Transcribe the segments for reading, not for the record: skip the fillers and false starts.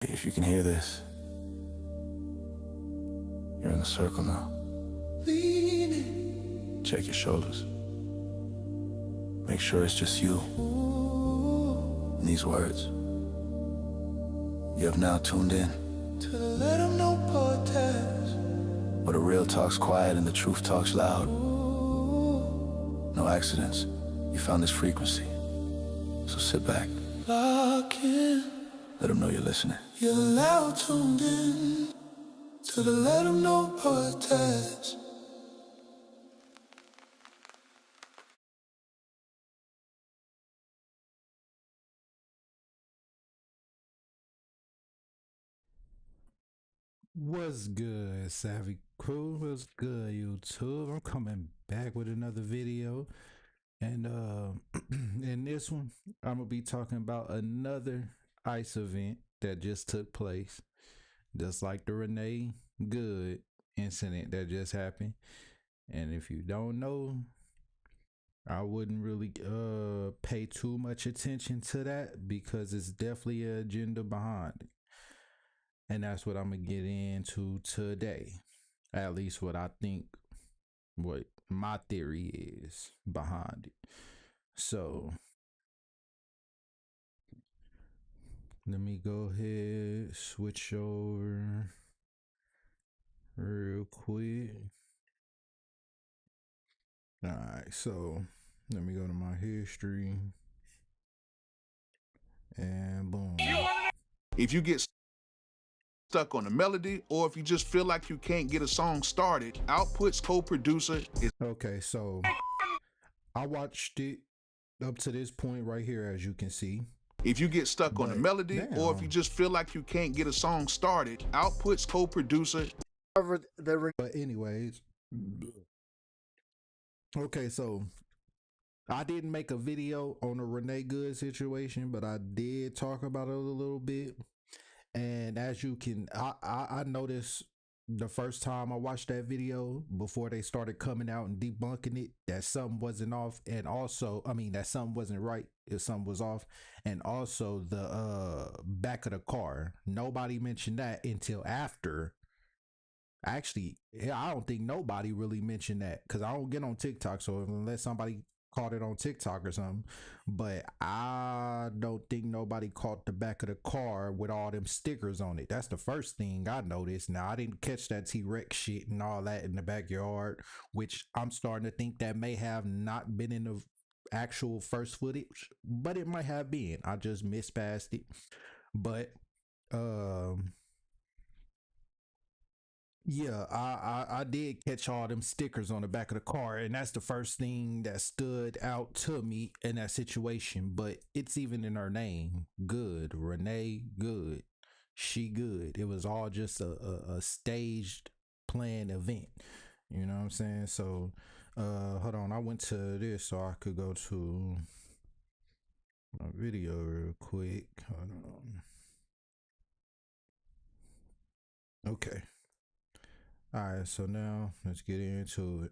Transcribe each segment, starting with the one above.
If you can hear this, you're in the circle now. Check your shoulders. Make sure it's just you and these words. You have now tuned in to the Let 'Em Know podcast, where the real talk's quiet and the truth talks loud. No accidents. You found this frequency. So sit back. Lock in. Let them know you're listening. You're now tuned in to the Let 'Em Know podcast. What's good, Savvy Crew? What's good, YouTube? I'm coming back with another video, and in this one, I'm gonna be talking about another ICE event that just took place, just like the Renee Good incident that just happened. And if you don't know, I wouldn't really pay too much attention to that because it's definitely an agenda behind it. And that's what I'm gonna get into today. At least what I think, what my theory is behind it. So let me go ahead, switch over real quick. All right, so let me go to my history, and boom. If you get stuck on a melody, or if you just feel like you can't get a song started, Output's co-producer is Okay, so I watched it up to this point right here, as you can see. if you get stuck on a melody, or if you just feel like you can't get a song started, Output's co-producer. But anyways, okay, so I didn't make a video on the Renee Good situation, but I did talk about it a little bit. And as you can, I noticed the first time I watched that video before they started coming out and debunking it that something wasn't off, and also, I mean, that something wasn't right if something was off, and also the back of the car. Nobody mentioned that until after. Actually, I don't think nobody really mentioned that because I don't get on TikTok. So unless somebody caught it on TikTok or something, but I don't think nobody caught the back of the car with all them stickers on it. That's the first thing I noticed. Now, I didn't catch that T-Rex shit and all that in the backyard, which I'm starting to think that may have not been in the actual first footage, but it might have been. I just missed past it. But yeah, I did catch all them stickers on the back of the car, and that's the first thing that stood out to me in that situation. But it's even in her name, Good, Renee Good, she good. It was all just a staged planned event. You know what I'm saying? So, hold on, I went to this so I could go to my video real quick. Hold on. Okay. All right, so now let's get into it.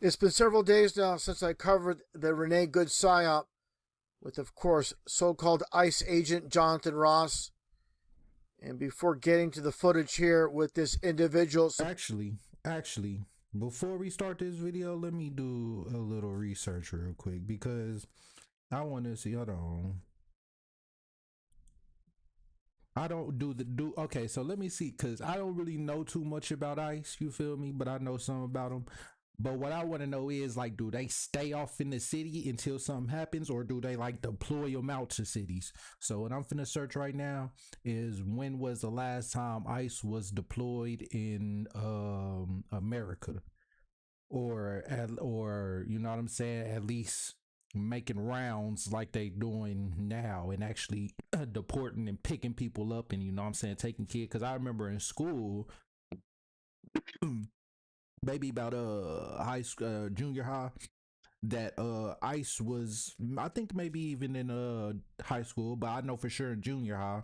It's been several days now since I covered the Renee Good psyop with, of course, so-called ICE agent Jonathan Ross. And before getting to the footage here with this individual... Actually, before we start this video, let me do a little research real quick because I want to see, hold on. I don't do okay, so let me see, because I don't really know too much about ICE, you feel me, but I know some about them. But what I want to know is, like, do they stay off in the city until something happens, or do they like deploy them out to cities? So what I'm finna search right now is, when was the last time ICE was deployed in America, or you know what I'm saying, at least making rounds like they doing now and actually deporting and picking people up and, you know what I'm saying, taking kids. Because I remember in school, maybe about high school, junior high, that ICE was, I think maybe even in high school, but I know for sure in junior high,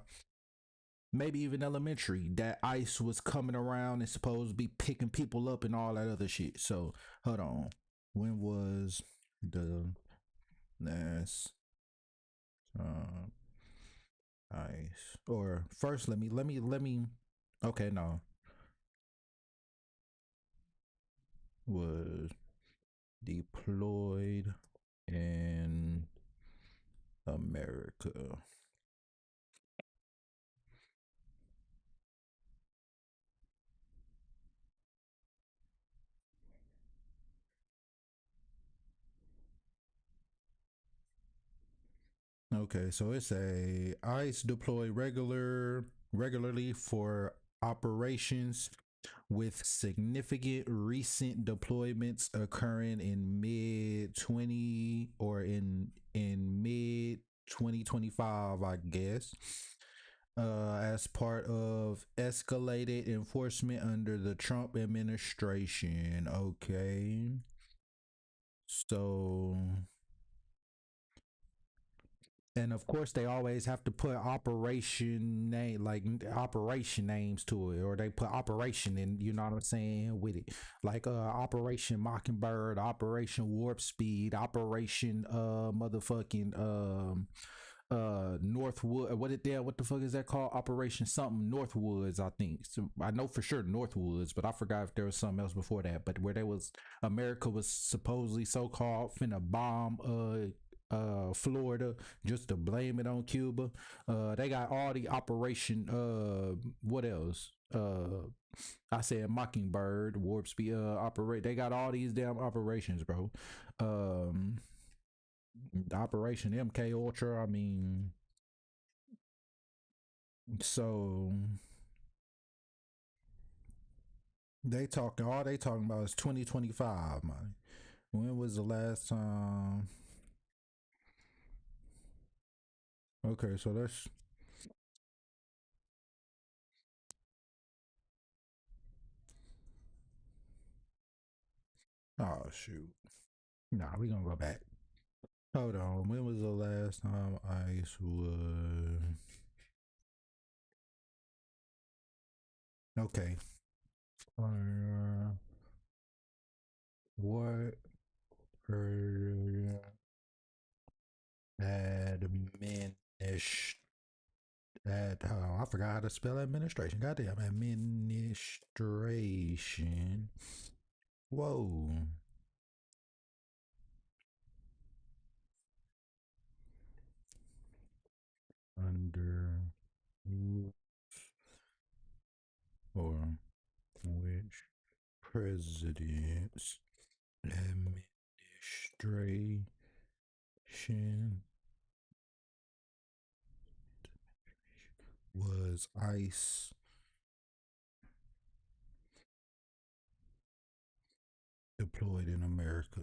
maybe even elementary, that ICE was coming around and supposed to be picking people up and all that other shit. So hold on, when was the last ICE Or first, let me. Okay, no, was deployed in America. Okay, so it's a ICE deploy regularly for operations with significant recent deployments occurring in mid 20 or in mid 2025, I guess. As part of escalated enforcement under the Trump administration. Okay. So, and of course they always have to put operation name, like operation names to it, or they put operation in, you know what I'm saying, with it, like Operation Mockingbird, Operation Warp Speed, Operation motherfucking Northwood, what the fuck is that called, Operation something Northwoods, I think. So I know for sure Northwoods, but I forgot if there was something else before that, but where there was, America was supposedly so-called finna bomb Florida just to blame it on Cuba. They got all the operation, what else, I said Mockingbird, Warp Speed, operate, they got all these damn operations, bro. um Operation MK Ultra. I mean, so they talking about is 2025, man. When was the last time? Okay, so that's, oh shoot. Nah, we gonna go back. Hold on. When was the last time ice was? Okay. What administration? I forgot how to spell administration. Goddamn, administration. Whoa. Under or which president's administration was ICE deployed in America?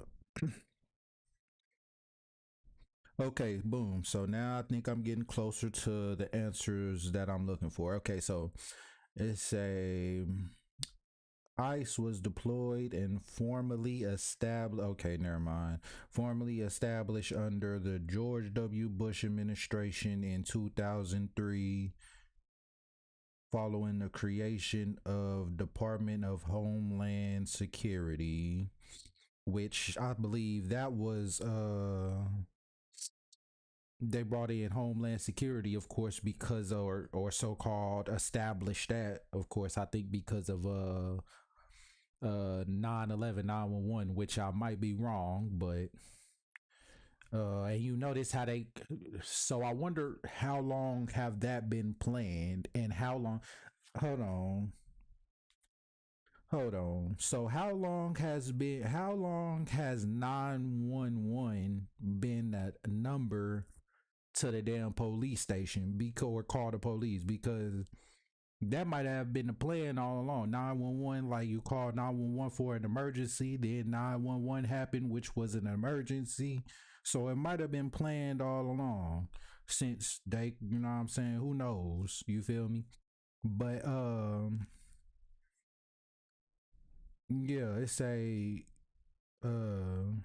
Okay, boom. So now I think I'm getting closer to the answers that I'm looking for. Okay, so it's a ICE was deployed and formally established. Okay, never mind. Formally established under the George W. Bush administration in 2003, following the creation of Department of Homeland Security, which I believe that was they brought in Homeland Security, of course, because or so called established that, of course, I think because of 9/11 911, which I might be wrong, but and you notice how they, so I wonder how long have that been planned, and how long, hold on, hold on, so how long has 911 been that number to the damn police station, because, or call the police, because that might have been the plan all along. 911, like you call 911 for an emergency, then 911 happened, which was an emergency. So it might have been planned all along since they, you know what I'm saying? Who knows? You feel me? But yeah, it's a uh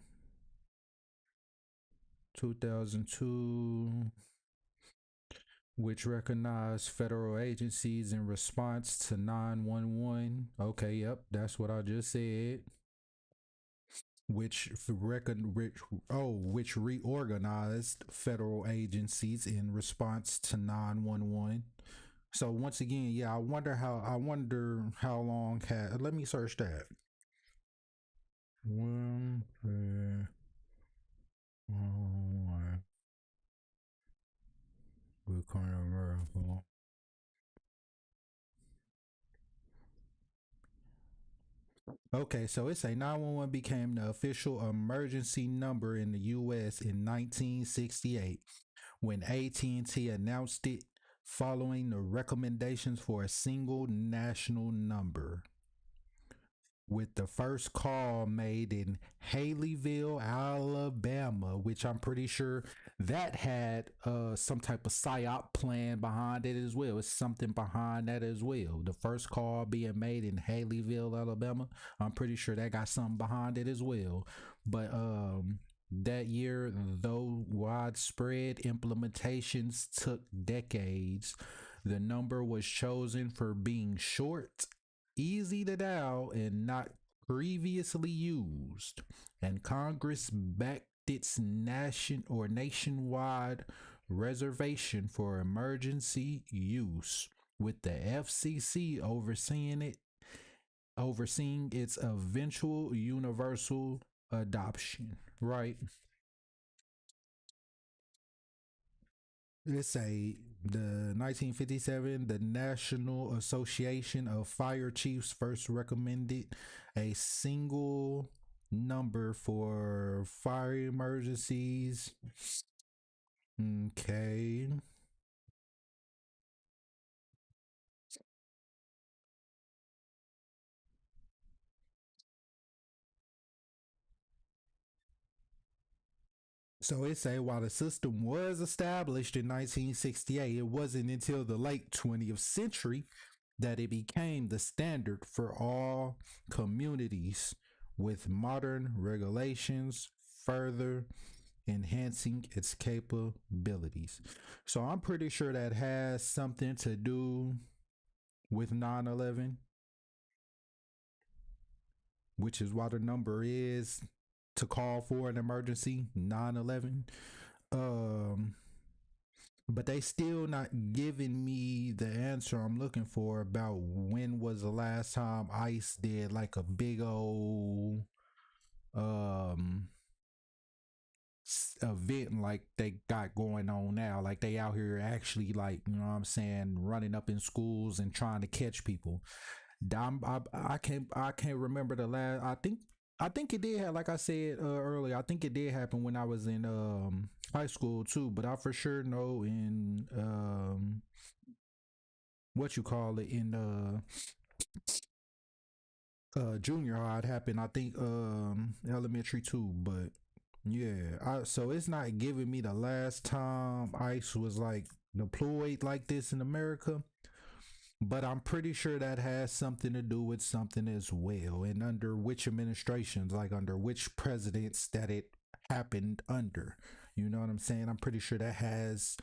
2002, which recognized federal agencies in response to 911. Okay, yep, that's what I just said. which which reorganized federal agencies in response to 911. So once again, yeah, I wonder how long had. Let me search that. One, okay, so it's a 911 became the official emergency number in the U.S. in 1968 when AT&T announced it following the recommendations for a single national number, with the first call made in Haleyville, Alabama, which I'm pretty sure that had some type of psyop plan behind it as well. It's something behind that as well. The first call being made in Haleyville, Alabama, I'm pretty sure that got something behind it as well. But that year, though widespread implementations took decades, the number was chosen for being short, easy to dial, and not previously used. And Congress backed its nationwide reservation for emergency use, with the FCC overseeing its eventual universal adoption. Right? It's the 1957, the National Association of Fire Chiefs first recommended a single number for fire emergencies. Okay. So it say while the system was established in 1968, it wasn't until the late 20th century that it became the standard for all communities, with modern regulations further enhancing its capabilities. So I'm pretty sure that has something to do with 9/11, which is why the number is to call for an emergency 9/11. Um, but they still not giving me the answer I'm looking for about when was the last time ICE did like a big old um event like they got going on now. Like they out here actually, like, you know what I'm saying, running up in schools and trying to catch people. I can't remember the last. I think it did have, like I said earlier, I think it did happen when I was in high school too, but I for sure know in what you call it, in junior high it happened. I think elementary too, but yeah, so it's not giving me the last time ICE was like deployed like this in America, but I'm pretty sure that has something to do with something as well, and under which administrations, like under which presidents that it happened under. You know what I'm saying? I'm pretty sure that has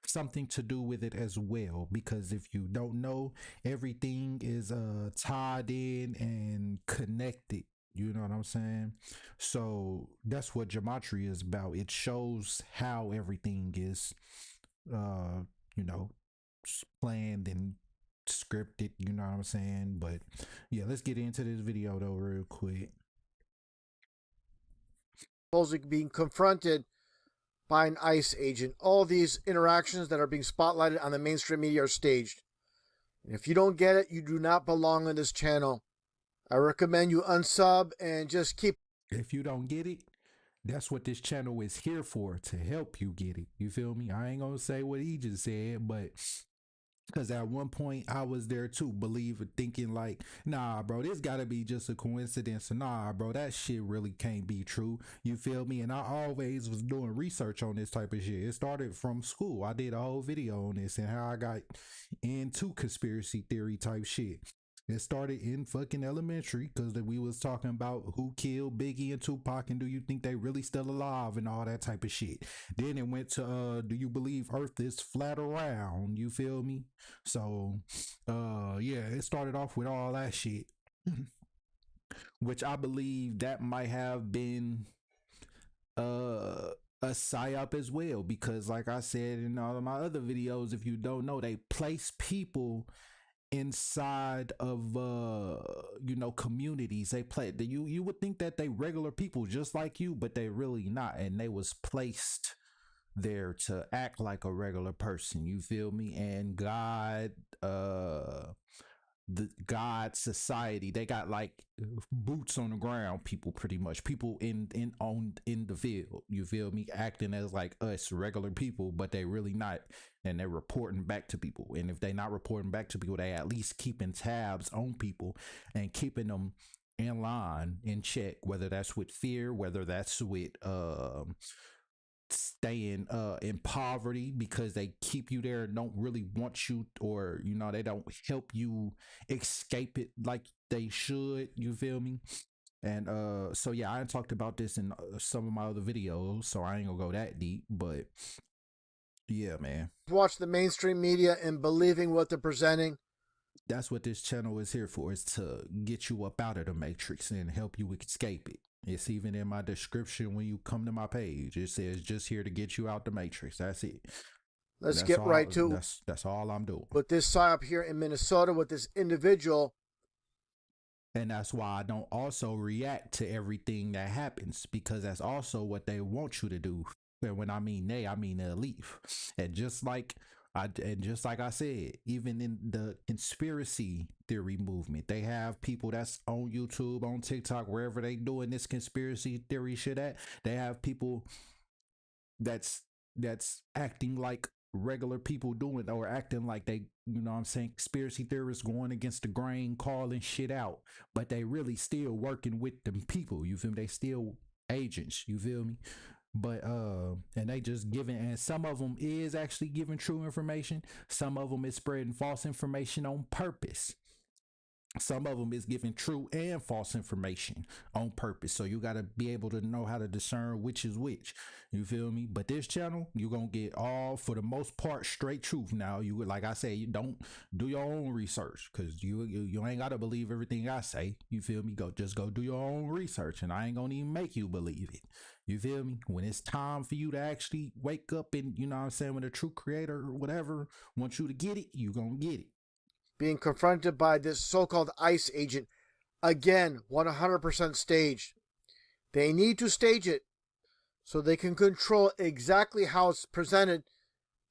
something to do with it as well, because if you don't know, everything is tied in and connected. You know what I'm saying? So that's what gematria is about. It shows how everything is uh you know planned and scripted, you know what I'm saying? But yeah, let's get into this video though real quick. Supposedly being confronted by an ICE agent. All these interactions that are being spotlighted on the mainstream media are staged. And if you don't get it, you do not belong on this channel. I recommend you unsub and just keep. If you don't get it, that's what this channel is here for, to help you get it. You feel me? I ain't gonna say what he just said, but because at one point I was there too, thinking like, nah, bro, this gotta be just a coincidence. Nah, bro, that shit really can't be true. You feel me? And I always was doing research on this type of shit. It started from school. I did a whole video on this and how I got into conspiracy theory type shit. It started in fucking elementary because we was talking about who killed Biggie and Tupac and do you think they really still alive and all that type of shit. Then it went to do you believe Earth is flat around? You feel me? So yeah, it started off with all that shit. which I believe that might have been uh a psyop as well, because like I said in all of my other videos, if you don't know, they place people inside of communities. They play you would think that they regular people just like you, but they really not, and they was placed there to act like a regular person, you feel me? And God, the God society, they got like boots on the ground people, pretty much people in the field, you feel me, acting as like us regular people, but they really not. And they're reporting back to people, and if they not reporting back to people, they at least keeping tabs on people and keeping them in line, in check, whether that's with fear, whether that's with staying in poverty, because they keep you there and don't really want you, or they don't help you escape it like they should, you feel me? And so yeah, I talked about this in some of my other videos, so I ain't gonna go that deep, but yeah, man, Watch the mainstream media and believing what they're presenting. that's what this channel is here for, is to get you up out of the matrix and help you escape it. It's even in my description when you come to my page. It says just here to get you out the matrix. That's it. Let's get right to that's all I'm doing. with this psyop here in Minnesota with this individual. And that's why I don't also react to everything that happens, because that's also what they want you to do. And when I mean they, I mean the elite. And just like I said, even in the conspiracy theory movement, they have people that's on YouTube, on TikTok, wherever they doing this conspiracy theory shit at. They have people that's acting like regular people doing, or acting like they, what I'm saying, conspiracy theorists going against the grain, calling shit out, but they really still working with them people, you feel me? They still agents, you feel me? But and they just giving, and some of them is actually giving true information, some of them is spreading false information on purpose. Some of them is giving true and false information on purpose. So you got to be able to know how to discern which is which. You feel me? But this channel, you're going to get all, for the most part, straight truth. Now, you, like I say, you don't do your own research, because you ain't got to believe everything I say. You feel me? Just go do your own research, and I ain't going to even make you believe it. You feel me? When it's time for you to actually wake up and, what I'm saying, when the true creator or whatever wants you to get it, you going to get it. Being confronted by this so-called ICE agent, again, 100% staged. They need to stage it so they can control exactly how it's presented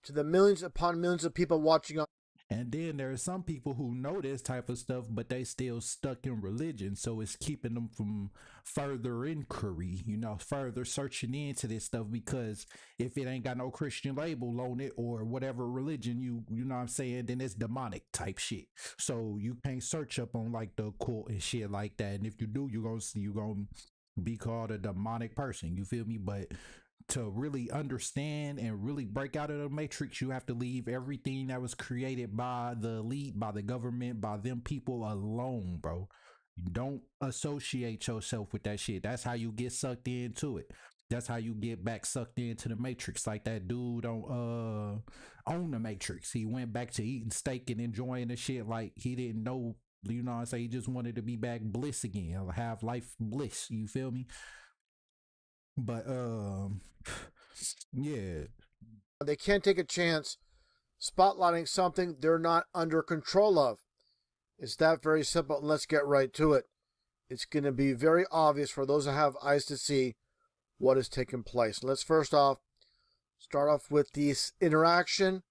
to the millions upon millions of people watching on. And then there are some people who know this type of stuff, but they still stuck in religion, so it's keeping them from further inquiry, further searching into this stuff, because if it ain't got no Christian label on it, or whatever religion you know what I'm saying, then it's demonic type shit. So you can't search up on like the occult and shit like that. And if you do, you're gonna be called a demonic person, you feel me? But to really understand and really break out of the matrix, you have to leave everything that was created by the elite, by the government, by them people alone, bro. Don't associate yourself with that shit. That's how you get sucked into it. That's how you get back sucked into the matrix. Like that dude on the Matrix. He went back to eating steak and enjoying the shit like he didn't know, what I'm saying? He just wanted to be back bliss again, have life bliss, you feel me? But yeah, They can't take a chance spotlighting something they're not under control of. It's that very simple, and let's get right to it. It's going to be very obvious for those that have eyes to see what has taken place. Let's first off start off with this interaction.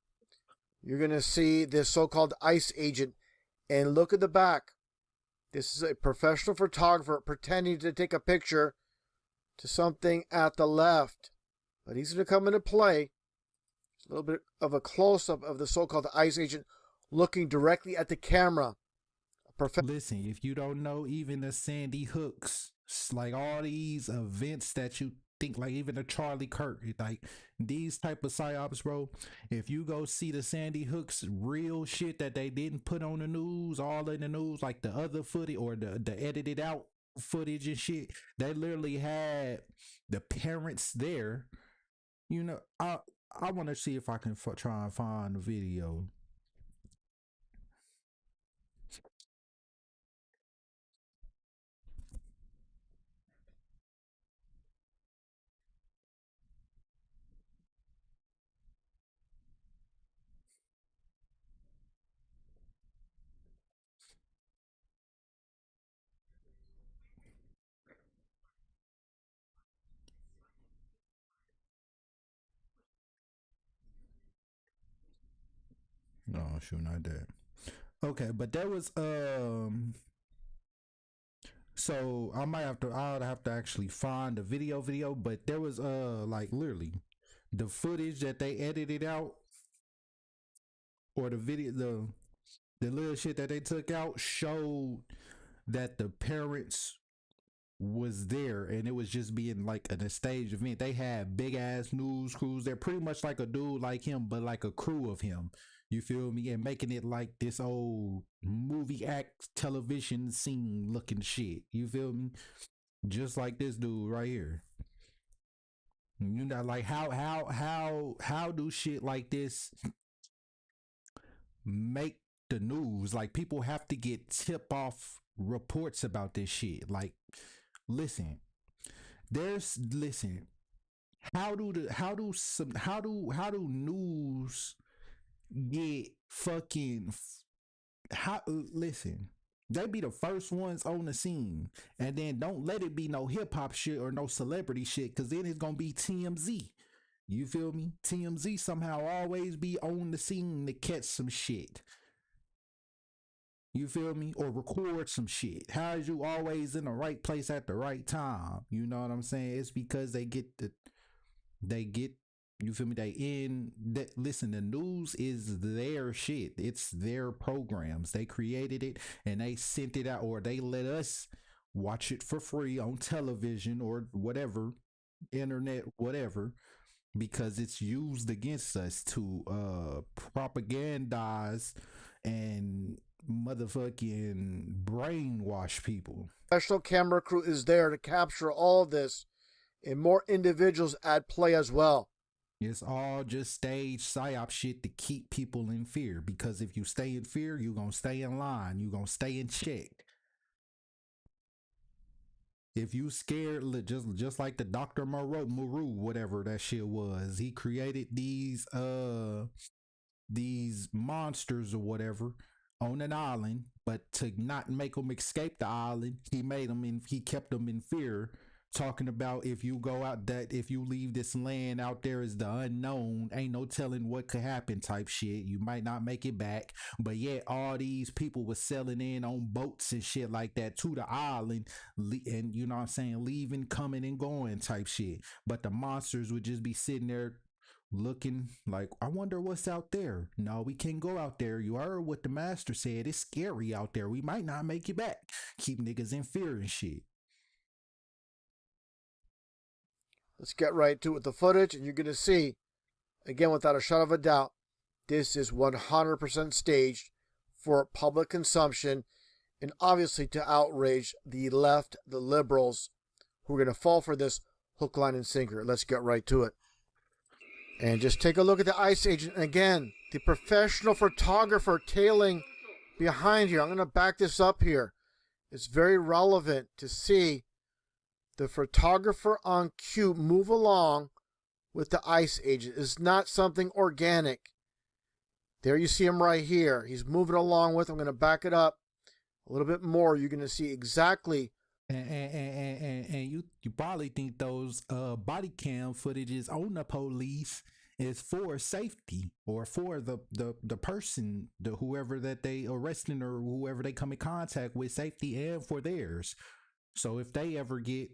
You're going to see this so-called ICE agent, and look at the back. This is a professional photographer pretending to take a picture to something at the left, but he's going to come into play. A little bit of a close-up of the so-called ICE agent looking directly at the camera. Listen, if you don't know, even the Sandy Hooks, like all these events that you think, like even the Charlie Kirk, like these type of psyops, bro. If you go see the Sandy Hooks real shit that they didn't put on the news, all in the news, like the other footage or the edited out footage and shit, they literally had the parents there. I want to see if I can try and find the video. No, shoot, not that. Okay, but there was so I'll have to actually find the video, but there was like literally the footage that they edited out, or the video, the little shit that they took out showed that the parents was there, and it was just being like a stage event. They had big ass news crews. They're pretty much like a dude like him, but like a crew of him. You feel me? And making it like this old movie act television scene looking shit. You feel me? Just like this dude right here. You know, like how do shit like this make the news? Like, people have to get tip off reports about this shit. Like, listen, listen, how do news get fucking how listen, they be the first ones on the scene, and then don't let it be no hip-hop shit or no celebrity shit, because then it's gonna be TMZ. You feel me? TMZ somehow always be on the scene to catch some shit. You feel me? Or record some shit. How is you always in the right place at the right time? You know what I'm saying? It's because they get you feel me? They in that. Listen, the news is their shit. It's their programs. They created it and they sent it out, or they let us watch it for free on television or whatever, internet, whatever, because it's used against us to propagandize and motherfucking brainwash people. Professional camera crew is there to capture all of this, and more individuals at play as well. It's all just stage psyop shit to keep people in fear, because if you stay in fear, you're gonna stay in line, you're gonna stay in check. If you scared, just like the Dr. Maru, whatever that shit was, he created these monsters or whatever on an island, but to not make them escape the island, he kept them in fear, talking about if you go out, that if you leave this land out there is the unknown, ain't no telling what could happen type shit. You might not make it back, but yet all these people were selling in on boats and shit like that to the island, and you know what I'm saying, leaving, coming and going type shit. But the monsters would just be sitting there looking like, I wonder what's out there. No, we can't go out there. You heard what the master said. It's scary out there. We might not make it back. Keep niggas in fear and shit. Let's get right to it with the footage, and you're going to see, again, without a shadow of a doubt, this is 100% staged for public consumption, and obviously to outrage the left, the liberals, who are going to fall for this hook, line, and sinker. Let's get right to it. And just take a look at the ICE agent. And again, the professional photographer tailing behind here. I'm going to back this up here. It's very relevant to see the photographer on cue move along with the ICE agent. It's not something organic. There you see him right here. He's moving along with. I'm going to back it up a little bit more. You're going to see exactly. And you probably think those body cam footages on the police is for safety, or for the person, whoever that they arresting or whoever they come in contact with, safety, and for theirs. So if they ever get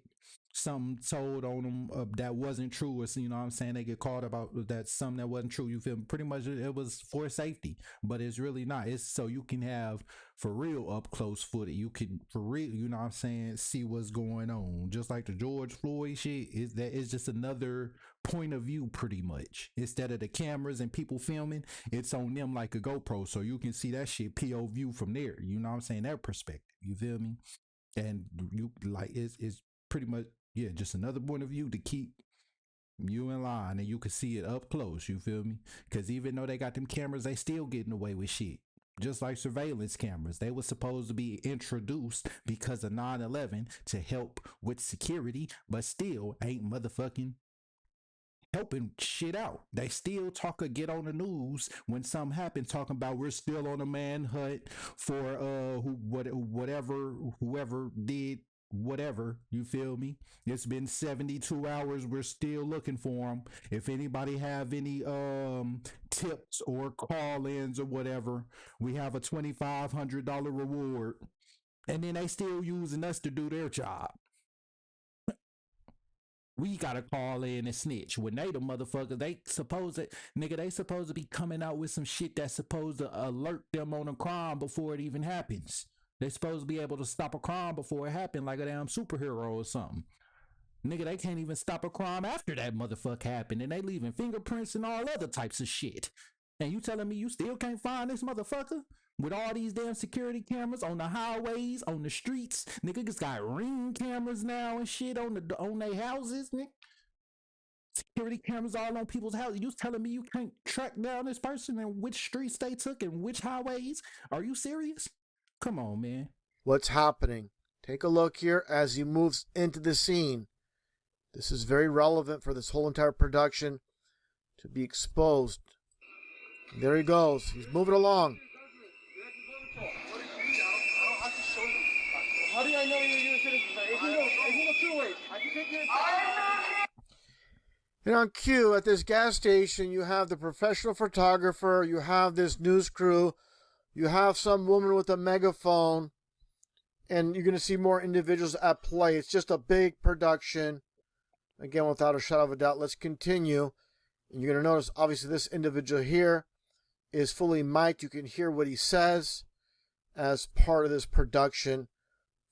something told on them that wasn't true, or you know what I'm saying, they get caught about that something that wasn't true, you feel me? Pretty much it was for safety, but it's really not. It's so you can have for real up close footage. You can for real, you know what I'm saying, see what's going on. Just like the George Floyd shit, is that it's just another point of view pretty much. Instead of the cameras and people filming, it's on them like a GoPro, so you can see that shit PO view from there, you know what I'm saying, their perspective, you feel me? And you like it's pretty much, yeah, just another point of view to keep you in line, and you can see it up close, you feel me? Because even though they got them cameras, they still getting away with shit. Just like surveillance cameras, they were supposed to be introduced because of 9/11 to help with security, but still ain't motherfucking helping shit out. They still get on the news when something happened, talking about we're still on a manhunt for whoever did whatever, you feel me? It's been 72 hours. We're still looking for them. If anybody have any tips or call-ins or whatever, we have a $2,500 reward. And then they still using us to do their job. We gotta call in and snitch when they the motherfuckers. They supposed to be coming out with some shit that's supposed to alert them on a crime before it even happens. They supposed to be able to stop a crime before it happened, like a damn superhero or something. Nigga, they can't even stop a crime after that motherfucker happened, and they leaving fingerprints and all other types of shit. And you telling me you still can't find this motherfucker? With all these damn security cameras on the highways, on the streets, niggas got ring cameras now and shit on their houses, nigga. Security cameras all on people's houses. You telling me you can't track down this person and which streets they took and which highways? Are you serious? Come on, man. What's happening? Take a look here as he moves into the scene. This is very relevant for this whole entire production to be exposed. There he goes. He's moving along. How do I know you're a citizen? It can go two ways. I can take you inside. And on cue at this gas station, you have the professional photographer, you have this news crew, you have some woman with a megaphone, and you're going to see more individuals at play. It's just a big production. Again, without a shadow of a doubt, let's continue. And you're going to notice, obviously, this individual here is fully mic'd. You can hear what he says as part of this production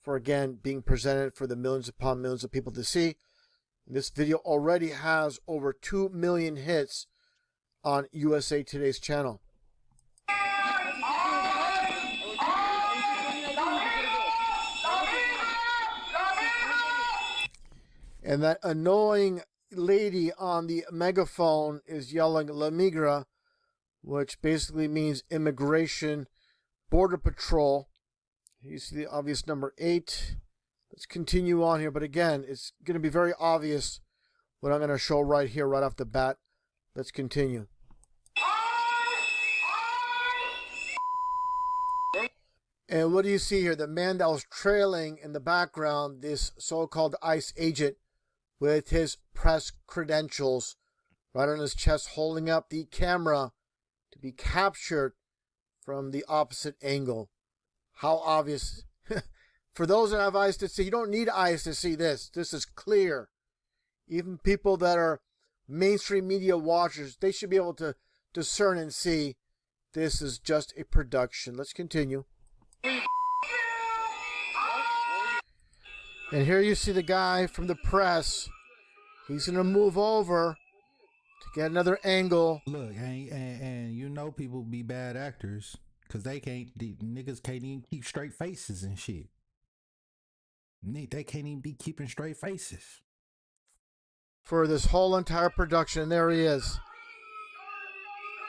for, again, being presented for the millions upon millions of people to see. This video already has over 2 million hits on USA Today's channel. And that annoying lady on the megaphone is yelling La Migra, which basically means immigration, border patrol. You see the obvious number 8. Let's continue on here. But again, it's going to be very obvious what I'm going to show right here, right off the bat. Let's continue. And what do you see here? The man that was trailing in the background, this so-called ICE agent with his press credentials right on his chest, holding up the camera to be captured from the opposite angle. How obvious. For those that have eyes to see, you don't need eyes to see this. This is clear. Even people that are mainstream media watchers, they should be able to discern and see this is just a production. Let's continue. And here you see the guy from the press. He's going to move over to get another angle. Look, and you know people be bad actors because niggas can't even keep straight faces and shit. They can't even be keeping straight faces. For this whole entire production, there he is.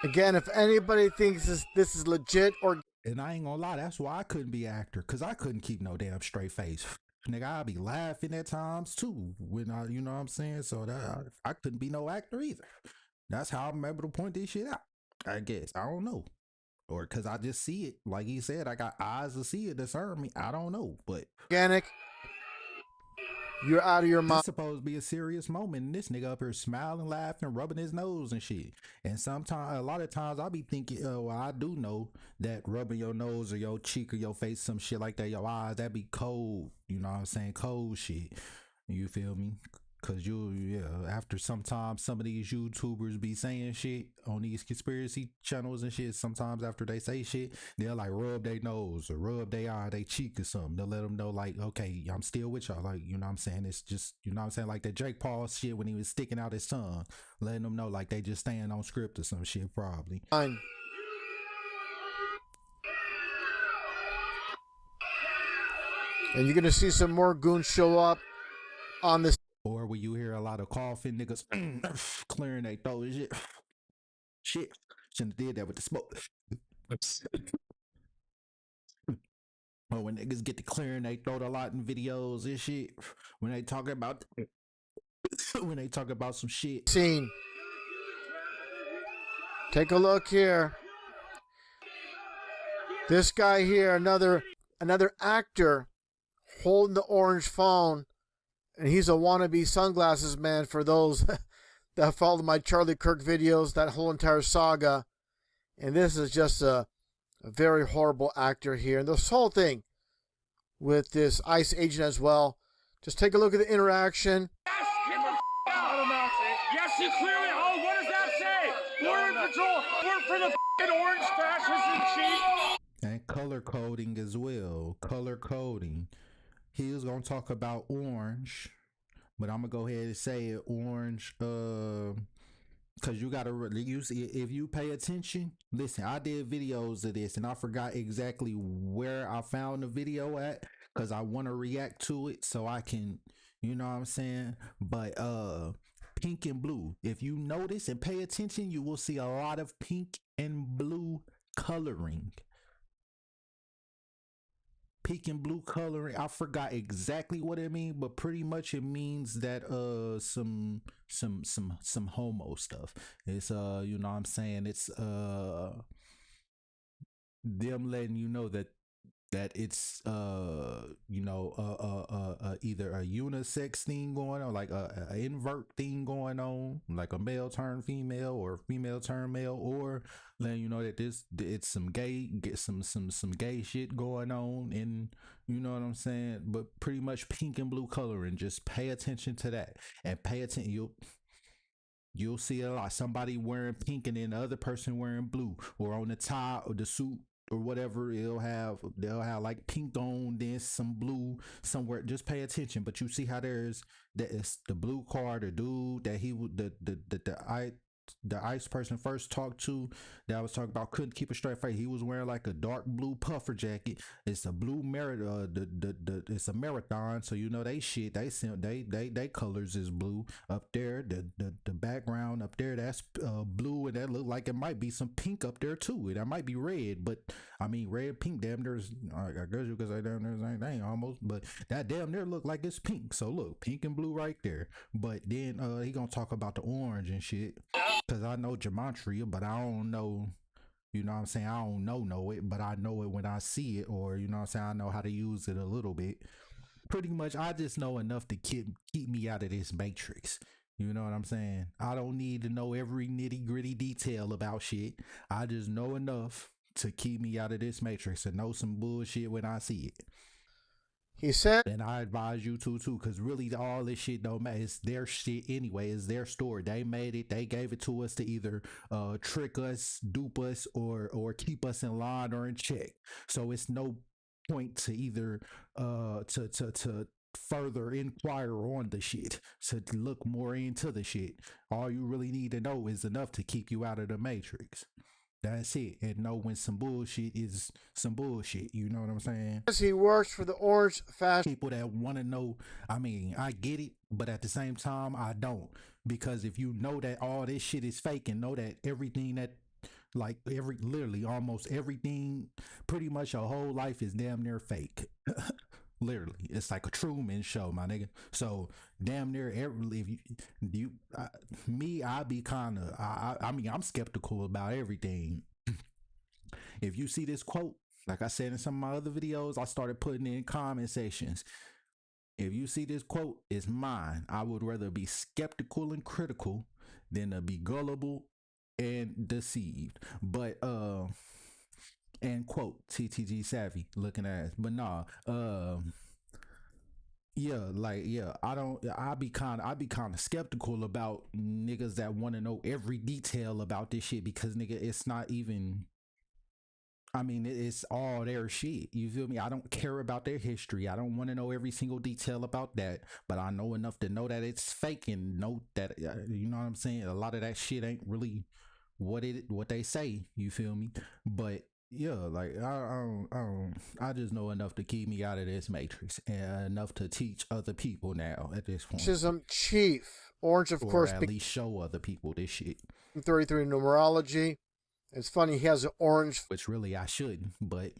Again, if anybody thinks this is legit or... And I ain't gonna lie, that's why I couldn't be an actor, because I couldn't keep no damn straight face. Nigga, I'd be laughing at times too, when you know what I'm saying? So that I couldn't be no actor either. That's how I'm able to point this shit out, I guess. I don't know. Or because I just see it. Like he said, I got eyes to see it, discern me. I don't know, but... Organic. You're out of your mind. It's supposed to be a serious moment, and this nigga up here smiling, laughing, rubbing his nose and shit. And sometimes, a lot of times, I be thinking, well, I do know that rubbing your nose or your cheek or your face, some shit like that, your eyes, that be cold. You know what I'm saying? Cold shit. You feel me? Cause after sometimes some of these YouTubers be saying shit on these conspiracy channels and shit, sometimes after they say shit, they'll like rub their nose or rub their eye, their cheek or something. They'll let them know like, okay, I'm still with y'all. Like, you know what I'm saying? It's just, you know what I'm saying? Like that Jake Paul shit when he was sticking out his tongue, letting them know like they just staying on script or some shit probably. Fine. And you're going to see some more goons show up on this. Or when you hear a lot of coughing, niggas clearing their throat and shit. Shit. Shouldn't have did that with the smoke. Or when niggas get to clearing their throat a lot in videos and shit. When they talk about some shit. Scene. Take a look here. This guy here, another actor holding the orange phone, and he's a wannabe sunglasses man for those that followed my Charlie Kirk videos, that whole entire saga. And this is just a very horrible actor here. And this whole thing with this ICE agent as well. Just take a look at the interaction. Yes, get the out. Yes, you clearly. Oh, what does that say? Border Patrol, work for the orange fascists in chief. And color coding as well. Color coding. He was gonna talk about orange, but I'm gonna go ahead and say it orange. Cause you gotta use, if you pay attention. Listen, I did videos of this, and I forgot exactly where I found the video at, cause I want to react to it so I can, you know what I'm saying. But pink and blue. If you notice and pay attention, you will see a lot of pink and blue coloring. Pink and blue coloring. I forgot exactly what it means, but pretty much it means that some homo stuff. It's you know what I'm saying, it's them letting you know that it's you know either a unisex thing going on, like a invert thing going on, like a male turn female or female turn male, or letting you know that it's some gay, get some gay shit going on, and you know what I'm saying. But pretty much pink and blue coloring. Just pay attention to that, and pay attention. You'll see a lot. Somebody wearing pink and then the other person wearing blue, or on the tie or the suit or whatever, they'll have like pink on, then some blue somewhere. Just pay attention. But you see how there's the blue card, the dude that he would the ICE person first talked to, that I was talking about, couldn't keep a straight face. He was wearing like a dark blue puffer jacket. It's a blue it's a marathon, so you know they colors is blue. Up there, the background up there, that's blue, and that look like it might be some pink up there too. That might be red, but I mean red, pink, damn near, I guess you could say damn near the same thing almost, but that damn near look like it's pink. So look, pink and blue right there. But then he gonna talk about the orange and shit. Cause I know gematria, but I don't know, you know what I'm saying? I don't know it, but I know it when I see it, or you know what I'm saying, I know how to use it a little bit. Pretty much, I just know enough to keep me out of this matrix. You know what I'm saying? I don't need to know every nitty gritty detail about shit. I just know enough to keep me out of this matrix and know some bullshit when I see it. He said, and I advise you to too, because really all this shit don't matter. It's their shit anyway. It's their story. They made it. They gave it to us to either trick us, dupe us, or keep us in line or in check. So it's no point to either to further inquire on the shit, to look more into the shit. All you really need to know is enough to keep you out of the matrix. That's it. And know when some bullshit is some bullshit. You know what I'm saying? He works for the orange fascist. People that want to know, I mean, I get it, but at the same time, I don't. Because if you know that all this shit is fake, and know that everything that, like literally almost everything, pretty much your whole life is damn near fake. Literally, it's like a Truman Show, my nigga. So damn near every, I be kind of, I mean, I'm skeptical about everything. If you see this quote, like I said in some of my other videos, I started putting in comment sections. If you see this quote, it's mine. I would rather be skeptical and critical than to be gullible and deceived. But and quote TTG savvy looking at, but nah, I be kind of skeptical about niggas that want to know every detail about this shit, because nigga, it's not even, I mean, it's all their shit. You feel me? I don't care about their history. I don't want to know every single detail about that, but I know enough to know that it's fake, and know that, you know what I'm saying? A lot of that shit ain't really what they say. You feel me? But yeah, like I just know enough to keep me out of this matrix, and enough to teach other people now at this point. Fascism chief. Orange, of course, at least show other people this shit. 33 numerology. It's funny, he has an orange, which really I shouldn't, but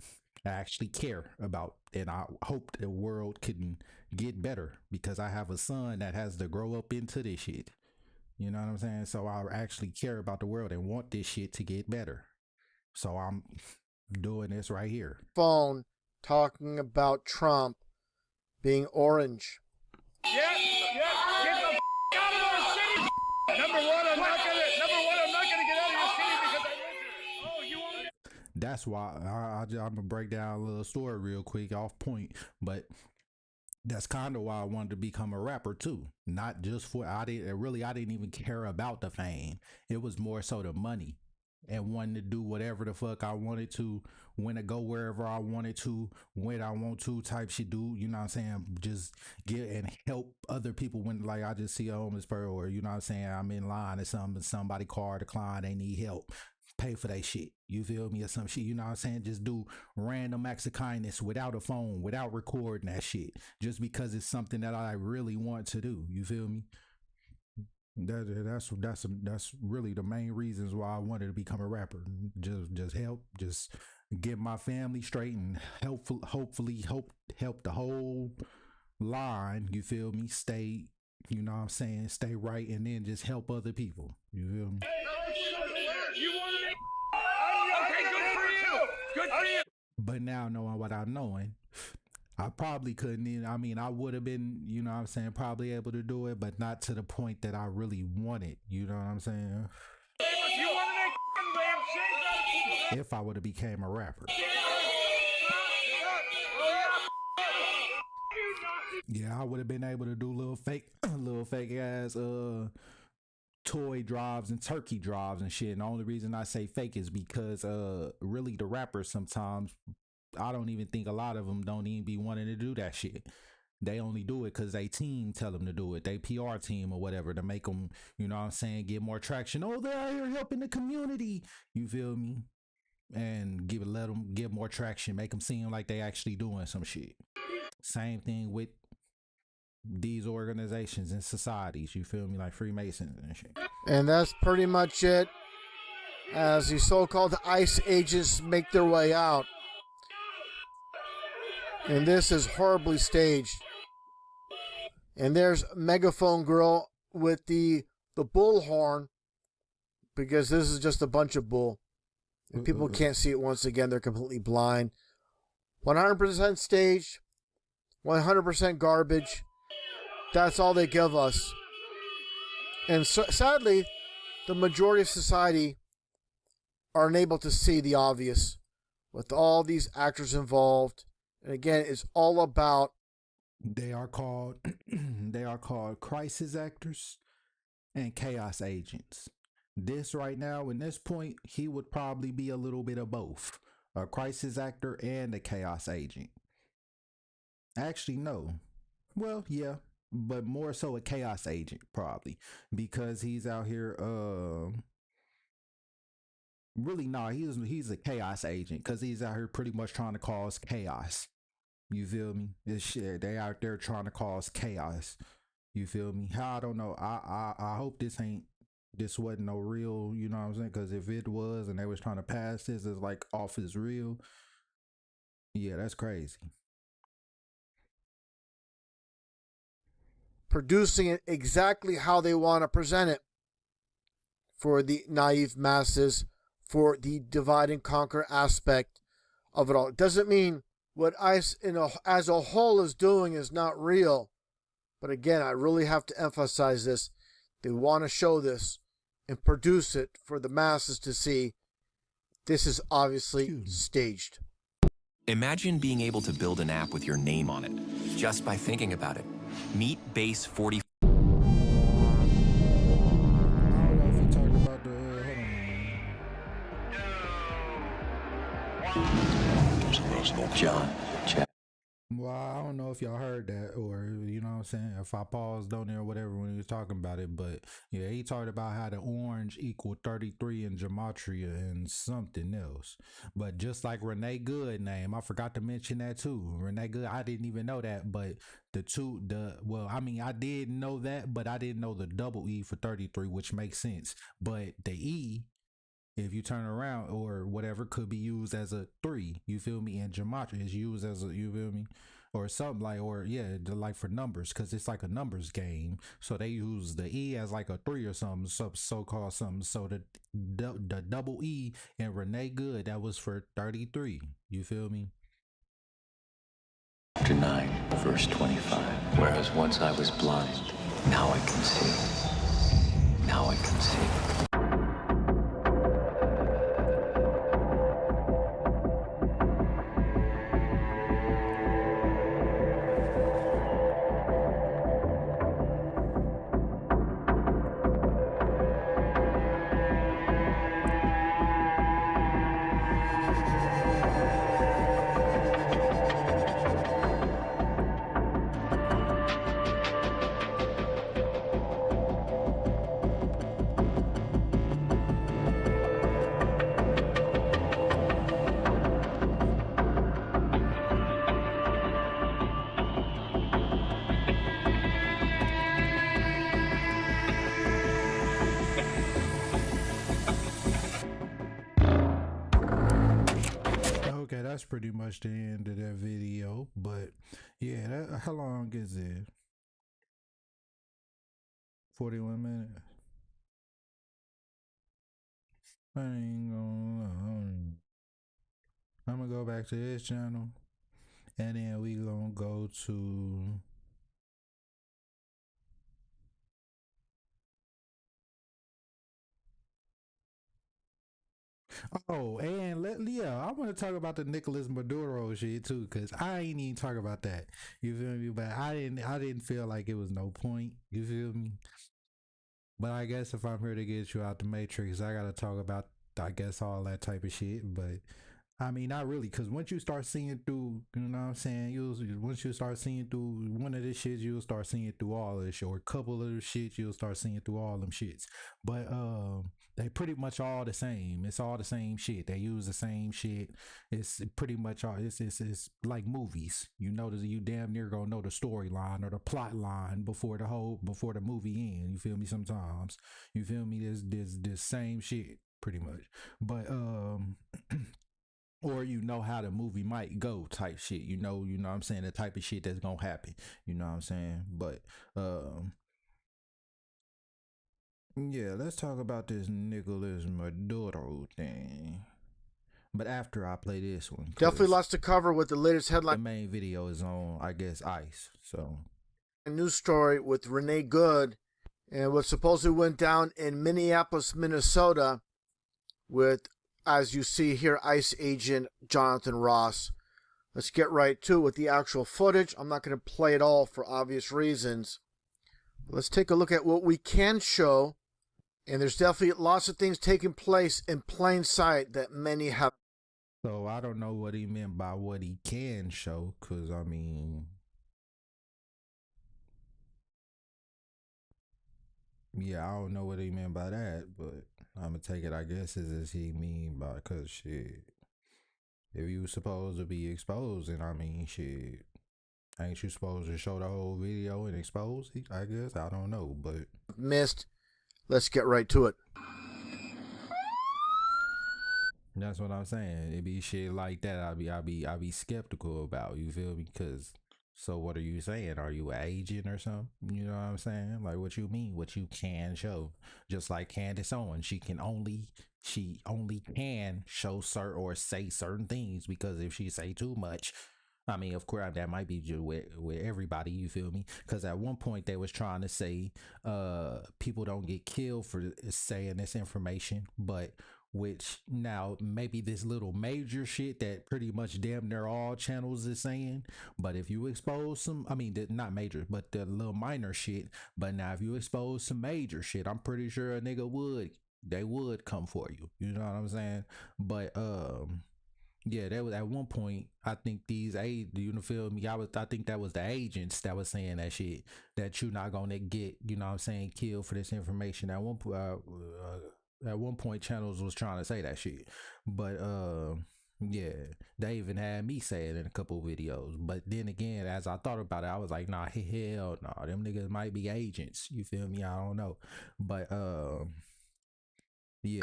I actually care about, and I hope the world can get better, because I have a son that has to grow up into this shit. You know what I'm saying? So I actually care about the world and want this shit to get better. So I'm doing this right here. Phone talking about Trump being orange. Yeah, get the out of our city. Number one, I'm not gonna get out of your city because I live here. Oh, you want to? That's why I'm gonna break down a little story real quick off point, but that's kind of why I wanted to become a rapper too. Not just for I didn't even care about the fame. It was more so the money and wanting to do whatever the fuck I wanted to, when to go wherever I wanted to, when I want to, type shit, dude. You know what I'm saying? Just get and help other people when, like, I just see a homeless person, or you know what I'm saying, I'm in line or somebody car decline, they need help, pay for that shit, you feel me, or some shit, you know what I'm saying? Just do random acts of kindness without a phone, without recording that shit, just because it's something that I really want to do, you feel me? That's really the main reasons why I wanted to become a rapper. Just get my family straight and hopefully help the whole line, you feel me, stay, you know what I'm saying, stay right, and then just help other people, you feel me? You want to? Okay, good for you. Good for you. But now knowing what I'm knowing, I probably couldn't even, I mean, I would have been, you know what I'm saying, probably able to do it, but not to the point that I really wanted, you know what I'm saying? You want to make lampshades? If I would have became a rapper. Yeah, I would have been able to do little fake ass toy drives and turkey drives and shit. And the only reason I say fake is because really the rappers sometimes, I don't even think a lot of them don't even be wanting to do that shit. They only do it because they team tell them to do it. They PR team or whatever to make them, you know what I'm saying, get more traction. Oh, they're out here helping the community. You feel me? And let them get more traction. Make them seem like they actually doing some shit. Same thing with these organizations and societies. You feel me? Like Freemasons and shit. And that's pretty much it as the so-called ICE agents make their way out. And this is horribly staged. And there's Megaphone Girl with the bullhorn, because this is just a bunch of bull. And people can't see it once again. They're completely blind. 100% staged. 100% garbage. That's all they give us. And so, sadly, the majority of society are unable to see the obvious with all these actors involved. And again, it's all about, they are called crisis actors and chaos agents. This right now, in this point, he would probably be a little bit of both, a crisis actor and a chaos agent. Actually, no. Well, yeah, but more so a chaos agent probably, because he's out here really, no, he's a chaos agent because he's out here pretty much trying to cause chaos. You feel me? This shit, they out there trying to cause chaos. You feel me? I don't know. I hope this wasn't no real, you know what I'm saying? Because if it was and they was trying to pass this as like off as real, yeah, that's crazy. producing it exactly how they want to present it for the naive masses, for the divide and conquer aspect of it all. It doesn't mean what ICE as a whole is doing is not real. But again, I really have to emphasize this. They want to show this and produce it for the masses to see. This is obviously staged. Imagine being able to build an app with your name on it, just by thinking about it. Meet Base 40. I don't know if you talked about the John, Chad. Well, I don't know if y'all heard that, or you know what I'm saying, if I paused on there or whatever when he was talking about it, but yeah, he talked about how the orange equal 33 in gematria and something else. But just like Renee Good name, I forgot to mention that too. Renee Good, I didn't even know that, but I did know that, but I didn't know the double E for 33, which makes sense. But the E, if you turn around or whatever, could be used as a 3, you feel me, and gematria is used as a, you feel me, or something like, or yeah, like for numbers, because it's like a numbers game, so they use the E as like a 3 or something, so-called something. So the double E in Renee Good, that was for 33, you feel me. After 9, verse 25. Whereas once I was blind, now I can see. Now I can see. Okay, that's pretty much the end of that video. But yeah, that, how long is it? 41 minutes. I ain't gonna. I'm gonna go back to this channel, and then we gonna go to. Oh, and I want to talk about the Nicolas Maduro shit too, cause I ain't even talk about that. You feel me? But I didn't feel like it was no point. You feel me? But I guess if I'm here to get you out the matrix, I gotta talk about, I guess, all that type of shit. But I mean, not really, because once you start seeing through, you know what I'm saying? Once you start seeing through one of the shits, you'll start seeing through all of this shit, or a couple of the shits, you'll start seeing through all them shits. But they pretty much all the same. It's all the same shit. They use the same shit. It's pretty much all. It's like movies. You notice you damn near gonna know the storyline or the plot line before the movie ends. You feel me? Sometimes you feel me. There's same shit pretty much. But or you know how the movie might go type shit. You know what I'm saying, the type of shit that's gonna happen. You know what I'm saying? But yeah, let's talk about this Nicolas Maduro thing. But after I play this one, Definitely lots to cover with the latest the headline. main video is on, I guess, ICE. So A news story with Renee Good and what supposedly went down in Minneapolis, Minnesota with, as you see here, ICE agent Jonathan Ross. Let's get right to it with the actual footage. I'm not going to play it all for obvious reasons. Let's take a look at what we can show. And there's definitely lots of things taking place in plain sight that many have. So I don't know what he meant by what he can show, because I mean, yeah, I don't know what he meant by that, but I'm gonna take it, I guess, as he mean by, because shit, if you supposed to be exposing, I mean, shit, ain't you supposed to show the whole video and expose it? I guess, I don't know, but Missed. Let's get right to it. that's what I'm saying. It be shit like that. I be skeptical about. You feel me? Because so what are you saying? Are you an agent or something? You know what I'm saying? Like, what you mean? What you can show? Just like Candace Owens, she only can show certain or say certain things, because if she say too much, I mean, of course, that might be with everybody, you feel me? Because at one point they was trying to say people don't get killed for saying this information, but which now maybe this little major shit that pretty much damn near all channels is saying. But if you expose some, I mean, not major, but the little minor shit. But now if you expose some major shit, I'm pretty sure a nigga they would come for you. You know what I'm saying? But yeah, that was at one point. I think these you know, feel me? I think that was the agents that was saying that shit, that you not gonna get, you know what I'm saying, killed for this information. At one point, channels was trying to say that shit, but yeah, they even had me say it in a couple of videos. But then again, as I thought about it, I was like, nah, hell no, them niggas might be agents. You feel me? I don't know, but yeah.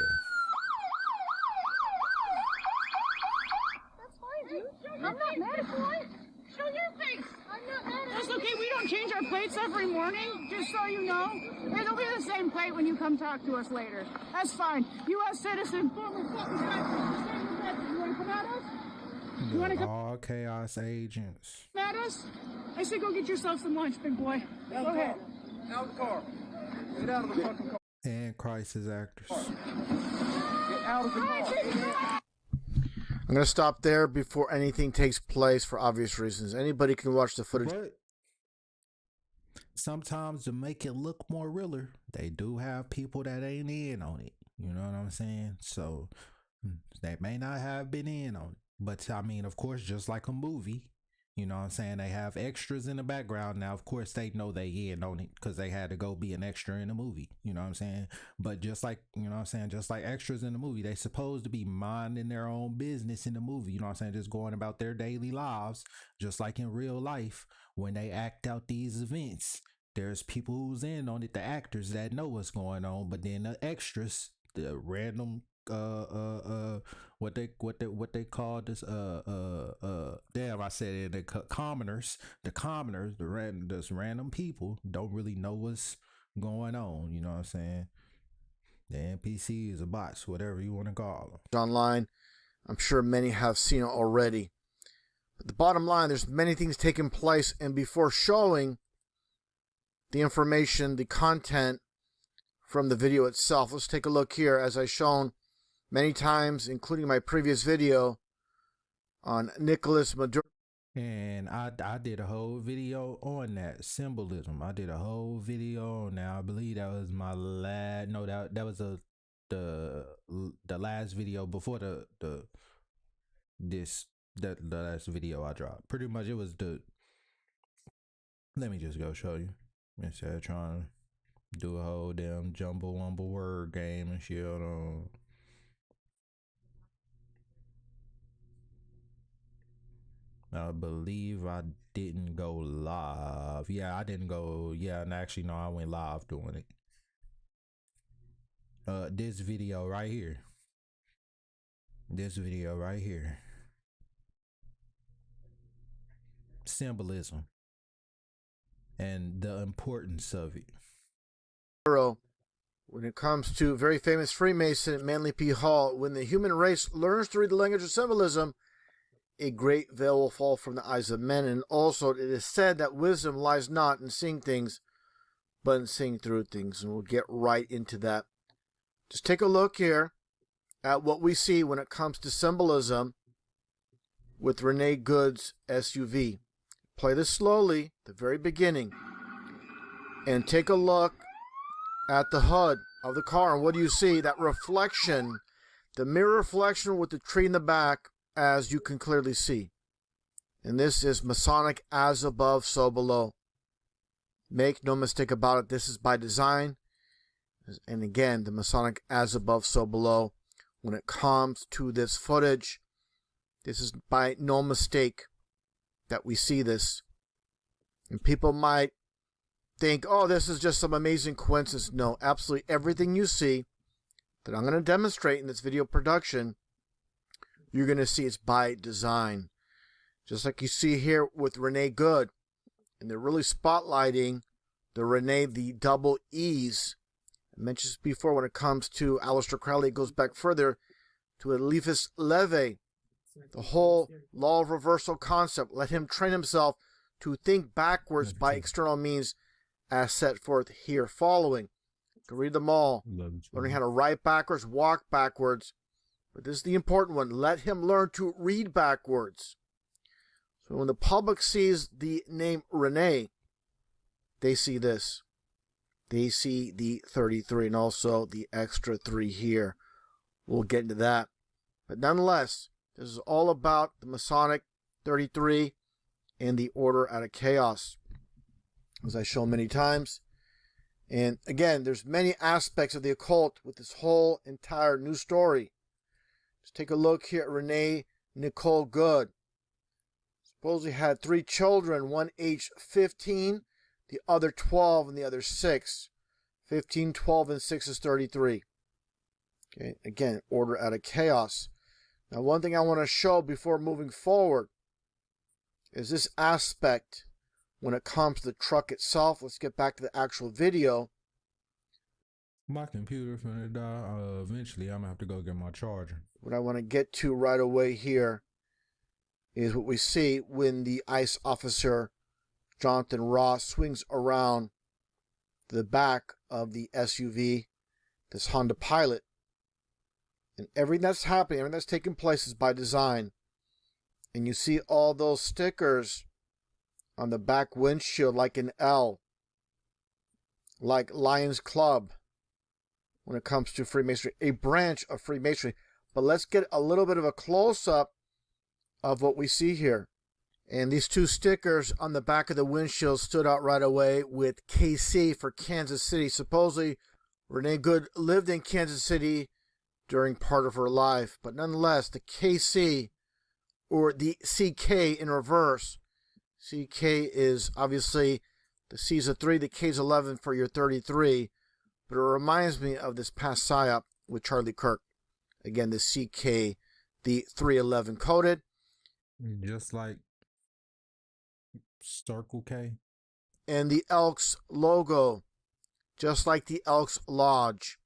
I'm not mad at you. Show your face. I'm not mad at you. That's okay. We don't change our plates every morning, just so you know. It'll be the same plate when you come talk to us later. That's fine. U.S. citizen, former fucking country. You want to come at us? You want to come All chaos agents. at us? I said go get yourself some lunch, big boy. Go ahead. Out of the car. Get out of the fucking car. And crisis actors. Get out of the car. I'm going to stop there before anything takes place for obvious reasons. Anybody can watch the footage. But sometimes to make it look more realer, they do have people that ain't in on it. You know what I'm saying? So they may not have been in on it. But I mean, of course, just like a movie, you know what I'm saying? They have extras in the background. Now, of course, they know they in on it because they had to go be an extra in the movie. You know what I'm saying? But just like, you know what I'm saying? Just like extras in the movie, they supposed to be minding their own business in the movie. You know what I'm saying? Just going about their daily lives, just like in real life. When they act out these events, there's people who's in on it, the actors that know what's going on, but then the extras, the random what they call this damn, I said it, the commoners, this random people don't really know what's going on. You know what I'm saying? The NPCs or bots, whatever you want to call them. Online. I'm sure many have seen it already. But the bottom line, there's many things taking place, and before showing the information, the content from the video itself, let's take a look here. As I've shown many times, including my previous video on Nicolas Maduro. And I did a whole video on that symbolism. I did a whole video on that. I believe that was my last. No, that was the last video before the last video I dropped. Pretty much it was the. Let me just go show you instead of trying to do a whole damn jumble word game and shit. I believe I didn't go live. Yeah, I didn't go. Yeah, and actually, no, I went live doing it. This video right here. This video right here. Symbolism and the importance of it. When it comes to very famous Freemason Manly P. Hall, when the human race learns to read the language of symbolism, a great veil will fall from the eyes of men. And also it is said that wisdom lies not in seeing things, but in seeing through things. And we'll get right into that. Just take a look here at what we see when it comes to symbolism with Renee Good's SUV. Play this slowly, the very beginning, and take a look at the hood of the car. And what do you see? That reflection, the mirror reflection with the tree in the back, as you can clearly see. And this is Masonic, as above, so below. Make no mistake about it, this is by design. And again, the Masonic, as above, so below. When it comes to this footage, this is by no mistake that we see this. And people might think, oh, this is just some amazing coincidence. No, absolutely everything you see that I'm going to demonstrate in this video production, you're going to see it's by design. Just like you see here with Renee Good. And they're really spotlighting the Renee, the double E's. I mentioned this before when it comes to Aleister Crowley. It goes back further to Eliphas Levi. The whole law of reversal concept. Let him train himself to think backwards by external means as set forth here following. You can read them all. Learning how to write backwards, walk backwards. But this is the important one. Let him learn to read backwards. So when the public sees the name Renee, they see this. They see the 33 and also the extra 3 here. We'll get into that. But nonetheless, this is all about the Masonic 33 and the order out of chaos, as I show many times. And again, there's many aspects of the occult with this whole entire new story. Just take a look here at Renee Nicole Good. Supposedly had 3 children, one aged 15, the other 12, and the other 6. 15, 12, and 6 is 33. Okay, again, order out of chaos. Now, one thing I want to show before moving forward is this aspect when it comes to the truck itself. Let's get back to the actual video. My computer's gonna die. Eventually, I'm gonna have to go get my charger. What I want to get to right away here is what we see when the ICE officer, Jonathan Ross, swings around the back of the SUV, this Honda Pilot. And everything that's happening, everything that's taking place is by design. And you see all those stickers on the back windshield like an L, like Lions Club when it comes to Freemasonry, a branch of Freemasonry. But let's get a little bit of a close-up of what we see here. And these two stickers on the back of the windshield stood out right away with KC for Kansas City. Supposedly, Renee Good lived in Kansas City during part of her life. But nonetheless, the KC, or the CK in reverse. CK is obviously the C's a 3, the K's 11 for your 33. But it reminds me of this past PSYOP with Charlie Kirk. Again, the CK, the 311 coded. Just like Circle K. And the Elks logo, just like the Elks Lodge.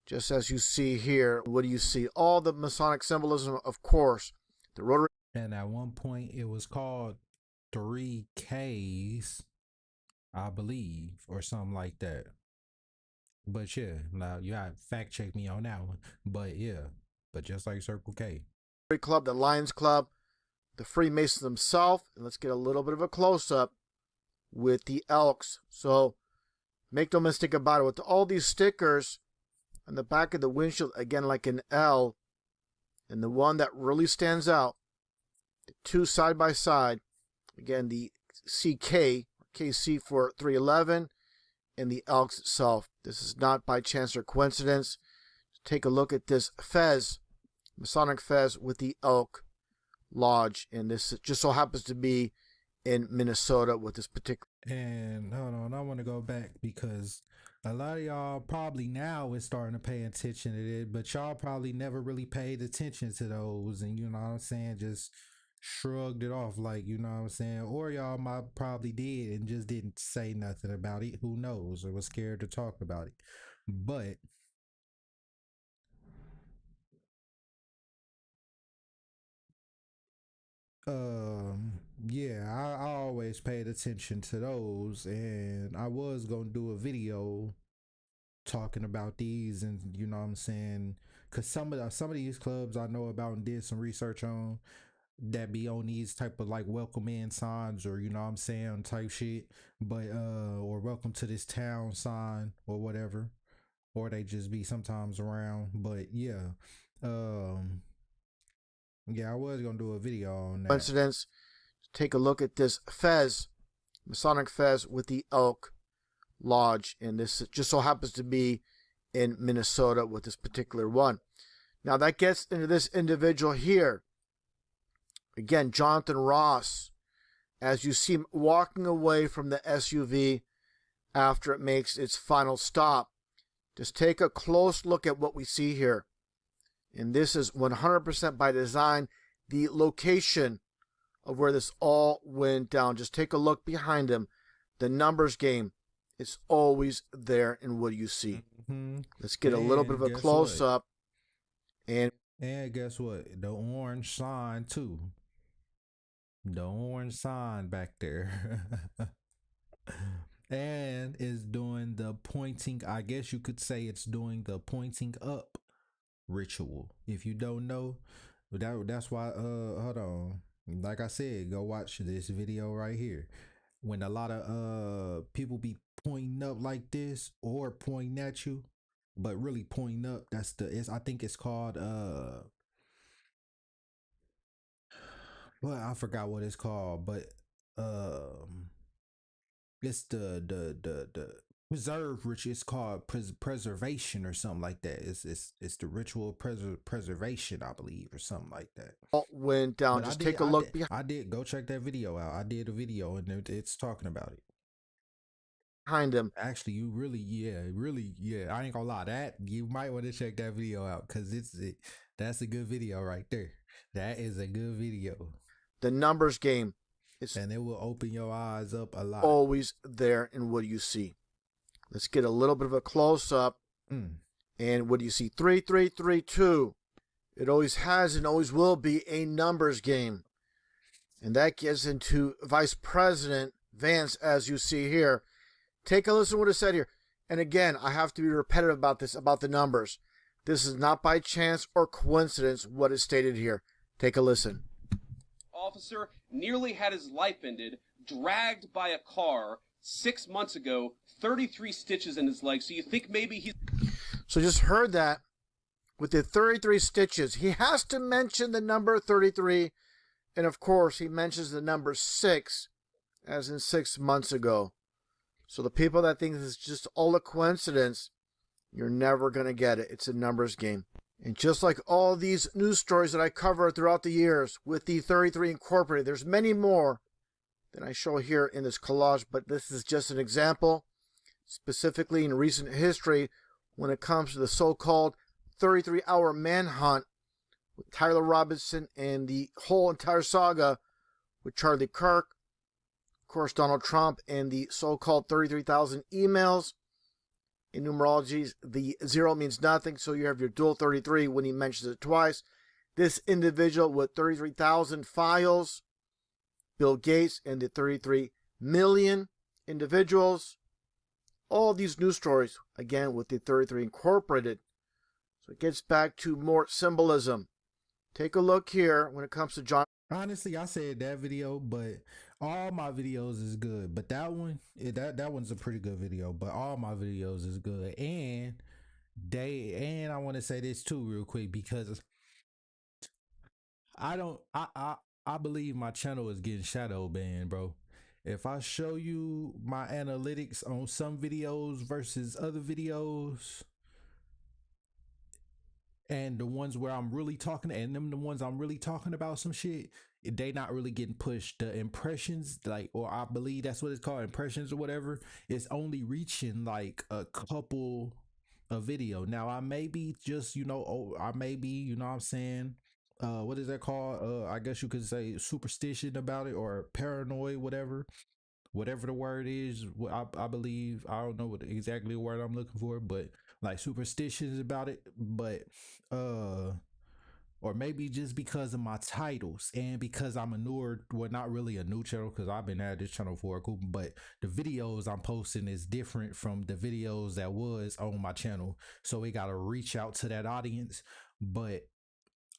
Just as you see here, what do you see? All the Masonic symbolism, of course. The Rotary. And at one point, it was called 3Ks, I believe, or something like that. But yeah, now you gotta fact check me on that one. But yeah, but just like Circle K. Club, the Lions Club, the Freemasons themselves. And let's get a little bit of a close-up with the Elks. So make no mistake about it, with all these stickers on the back of the windshield, again like an L, and the one that really stands out, the two side by side, again the CK, KC for 311, and the Elks itself. This is not by chance or coincidence. Take a look at this fez, Masonic fez with the Elk Lodge, and this just so happens to be in Minnesota with this particular. And hold on, I want to go back because a lot of y'all probably now is starting to pay attention to it, but y'all probably never really paid attention to those, and you know what I'm saying, just shrugged it off, like, you know what I'm saying, or y'all might probably did and just didn't say nothing about it, who knows, or was scared to talk about it. But yeah, I always paid attention to those, and I was gonna do a video talking about these, and you know what I'm saying, because some of these clubs I know about and did some research on that be on these type of like welcome in signs, or you know what I'm saying, type shit, but or welcome to this town sign or whatever, or they just be sometimes around. But yeah, yeah, I was gonna do a video on that. Coincidence. Take a look at this fez, Masonic fez with the Elk Lodge, and this just so happens to be in Minnesota with this particular one. Now that gets into this individual here. Again, Jonathan Ross, as you see him walking away from the SUV after it makes its final stop. Just take a close look at what we see here. And this is 100% by design, the location of where this all went down. Just take a look behind him. The numbers game is always there in what you see. Mm-hmm. Let's get a little bit of a close-up. And guess what? The orange sign, too. The orange sign back there. And is doing the pointing, I guess you could say it's doing the pointing up ritual. If you don't know, that's why hold on, like I said, go watch this video right here. When a lot of people be pointing up like this or pointing at you, but really pointing up, I think it's called well, I forgot what it's called, but it's the preserve ritual. It's called preservation or something like that. It's the ritual preservation, I believe, or something like that. all went down. But Just take a look I did go check that video out. I did a video and it's talking about it. behind him. Actually, you really, I ain't gonna lie, that you might want to check that video out, because that's a good video right there. That is a good video. The numbers game is And it will open your eyes up a lot. always there in what you see. Let's get a little bit of a close-up. And what do you see? 3332. It always has and always will be a numbers game. And that gets into Vice President Vance, as you see here. Take a listen to what is said here. And again, I have to be repetitive about this, about the numbers. This is not by chance or coincidence what is stated here. Take a listen. Officer nearly had his life ended, dragged by a car 6 months ago, 33 stitches in his leg. So you think maybe he's... So just heard that with the 33 stitches. He has to mention the number 33. And of course, he mentions the number 6, as in 6 months ago. So the people that think this is just all a coincidence, you're never going to get it. It's a numbers game. And just like all these news stories that I cover throughout the years with the 33 Incorporated, there's many more than I show here in this collage, but this is just an example, specifically in recent history when it comes to the so-called 33-hour manhunt with Tyler Robinson and the whole entire saga with Charlie Kirk, of course Donald Trump, and the so-called 33,000 emails. In numerology, the 0 means nothing, so you have your dual 33 when he mentions it twice. This individual with 33,000 files, Bill Gates, and the 33 million individuals. All these news stories, again, with the 33 Incorporated. So it gets back to more symbolism. Take a look here when it comes to John. Honestly, I said that video, but all my videos is good. But that one, that one's a pretty good video. But all my videos is good, and I want to say this too, real quick, because I believe my channel is getting shadow banned, bro. If I show you my analytics on some videos versus other videos, and the ones where I'm really talking, and them the ones I'm really talking about some shit, they not really getting pushed. The impressions, like, or I believe that's what it's called, impressions or whatever, it's only reaching like a couple a video. Now I may be just, I may be, what I'm saying, what is that called? I guess you could say superstition about it, or paranoid, whatever the word is. I believe, I don't know what exactly the word I'm looking for, but like superstitions about it. But or maybe just because of my titles and because I'm a newer, well, not really a new channel, because I've been at this channel for a couple, but the videos I'm posting is different from the videos that was on my channel, so we gotta reach out to that audience. But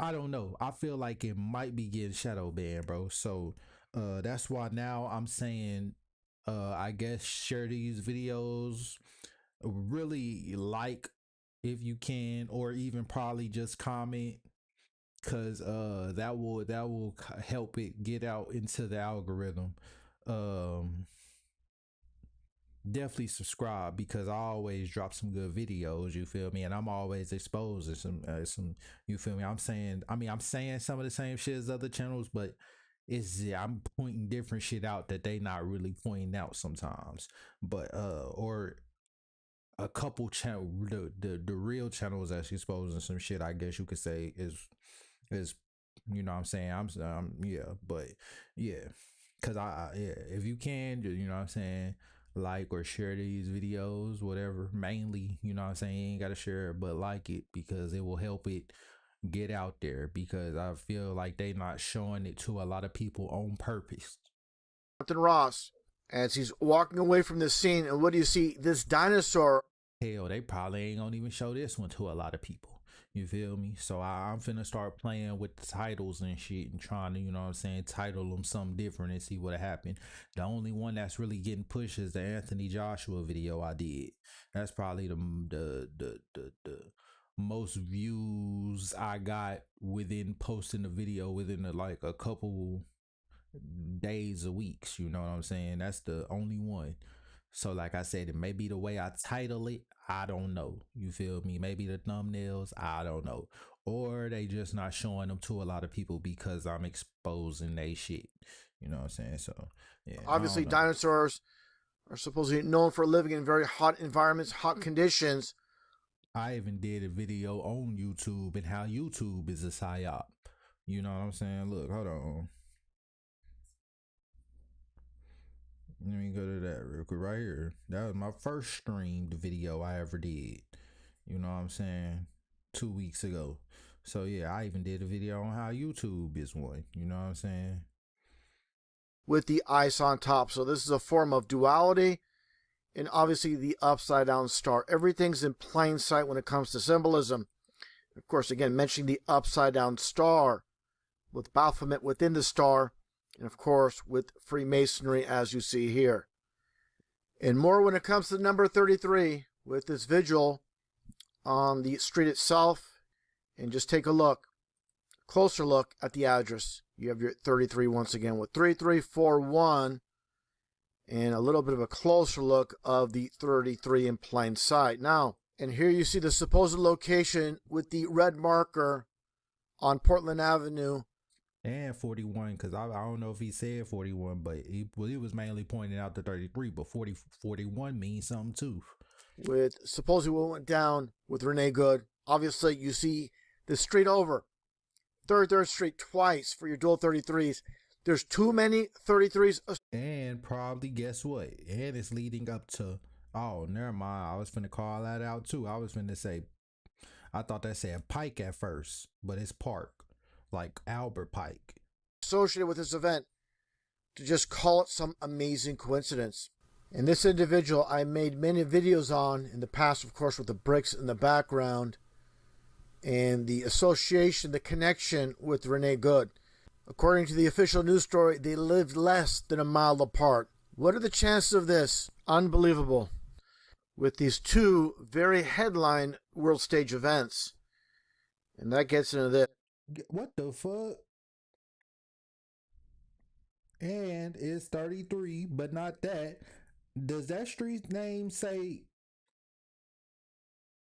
I don't know, I feel like it might be getting shadow banned, bro. So that's why now I'm saying, I guess share these videos, really, like, if you can, or even probably just comment, because that will help it get out into the algorithm. Definitely subscribe, because I always drop some good videos, you feel me, and I'm always exposing some, you feel me. I'm saying some of the same shit as other channels, but I'm pointing different shit out that they not really pointing out sometimes. But or a couple channel, the real channels that's exposing some shit, I guess you could say, is you know what I'm saying. Yeah, but yeah, because yeah, if you can, you know what I'm saying, like or share these videos, whatever. Mainly, you know what I'm saying, you ain't gotta share it, but like it, because it will help it get out there, because I feel like they not showing it to a lot of people on purpose. Jonathan Ross, as he's walking away from this scene, and what do you see? This dinosaur. Hell, they probably ain't gonna even show this one to a lot of people. You feel me? So I'm finna start playing with the titles and shit, and trying to, you know what I'm saying, title them something different and see what happened. The only one that's really getting pushed is the Anthony Joshua video I did. That's probably the most views I got within posting the video within like a couple days or weeks. You know what I'm saying? That's the only one. So like I said, it may be the way I title it, I don't know. You feel me? Maybe the thumbnails, I don't know. Or they just not showing them to a lot of people because I'm exposing they shit. You know what I'm saying? So yeah. Obviously, dinosaurs are supposedly known for living in very hot environments, hot conditions. I even did a video on YouTube and how YouTube is a psyop. You know what I'm saying? Look, hold on. Let me go to that real quick right here. That was my first streamed video I ever did. You know what I'm saying? 2 weeks ago. So yeah, I even did a video on how YouTube is one. You know what I'm saying? with the ice on top. So this is a form of duality, and obviously the upside down star. Everything's in plain sight when it comes to symbolism. Of course, again, mentioning the upside down star with Baphomet within the star, and of course with Freemasonry as you see here. And more when it comes to number 33 with this vigil on the street itself. And just take a look, closer look at the address. You have your 33 once again with 3341, and a little bit of a closer look of the 33 in plain sight. Now, and here you see the supposed location with the red marker on Portland Avenue. And 41, because I don't know if he said 41, but he was mainly pointing out the 33, but 41 means something too. With supposedly what went down with Renee Good. Obviously, you see the street over, 33rd Street twice for your dual 33s. There's too many 33s. And probably, guess what? And it's leading up to, oh, never mind. I was finna call that out too. I was finna say, I thought that said Pike at first, but it's Park, like Albert Pike. Associated with this event, to just call it some amazing coincidence. And this individual I made many videos on in the past, of course, with the bricks in the background and the association, the connection with Renee Good. According to the official news story, they lived less than a mile apart. What are the chances of this? Unbelievable. With these two very headline world stage events. And that gets into this. What the fuck? And it's 33, but not that. Does that street name say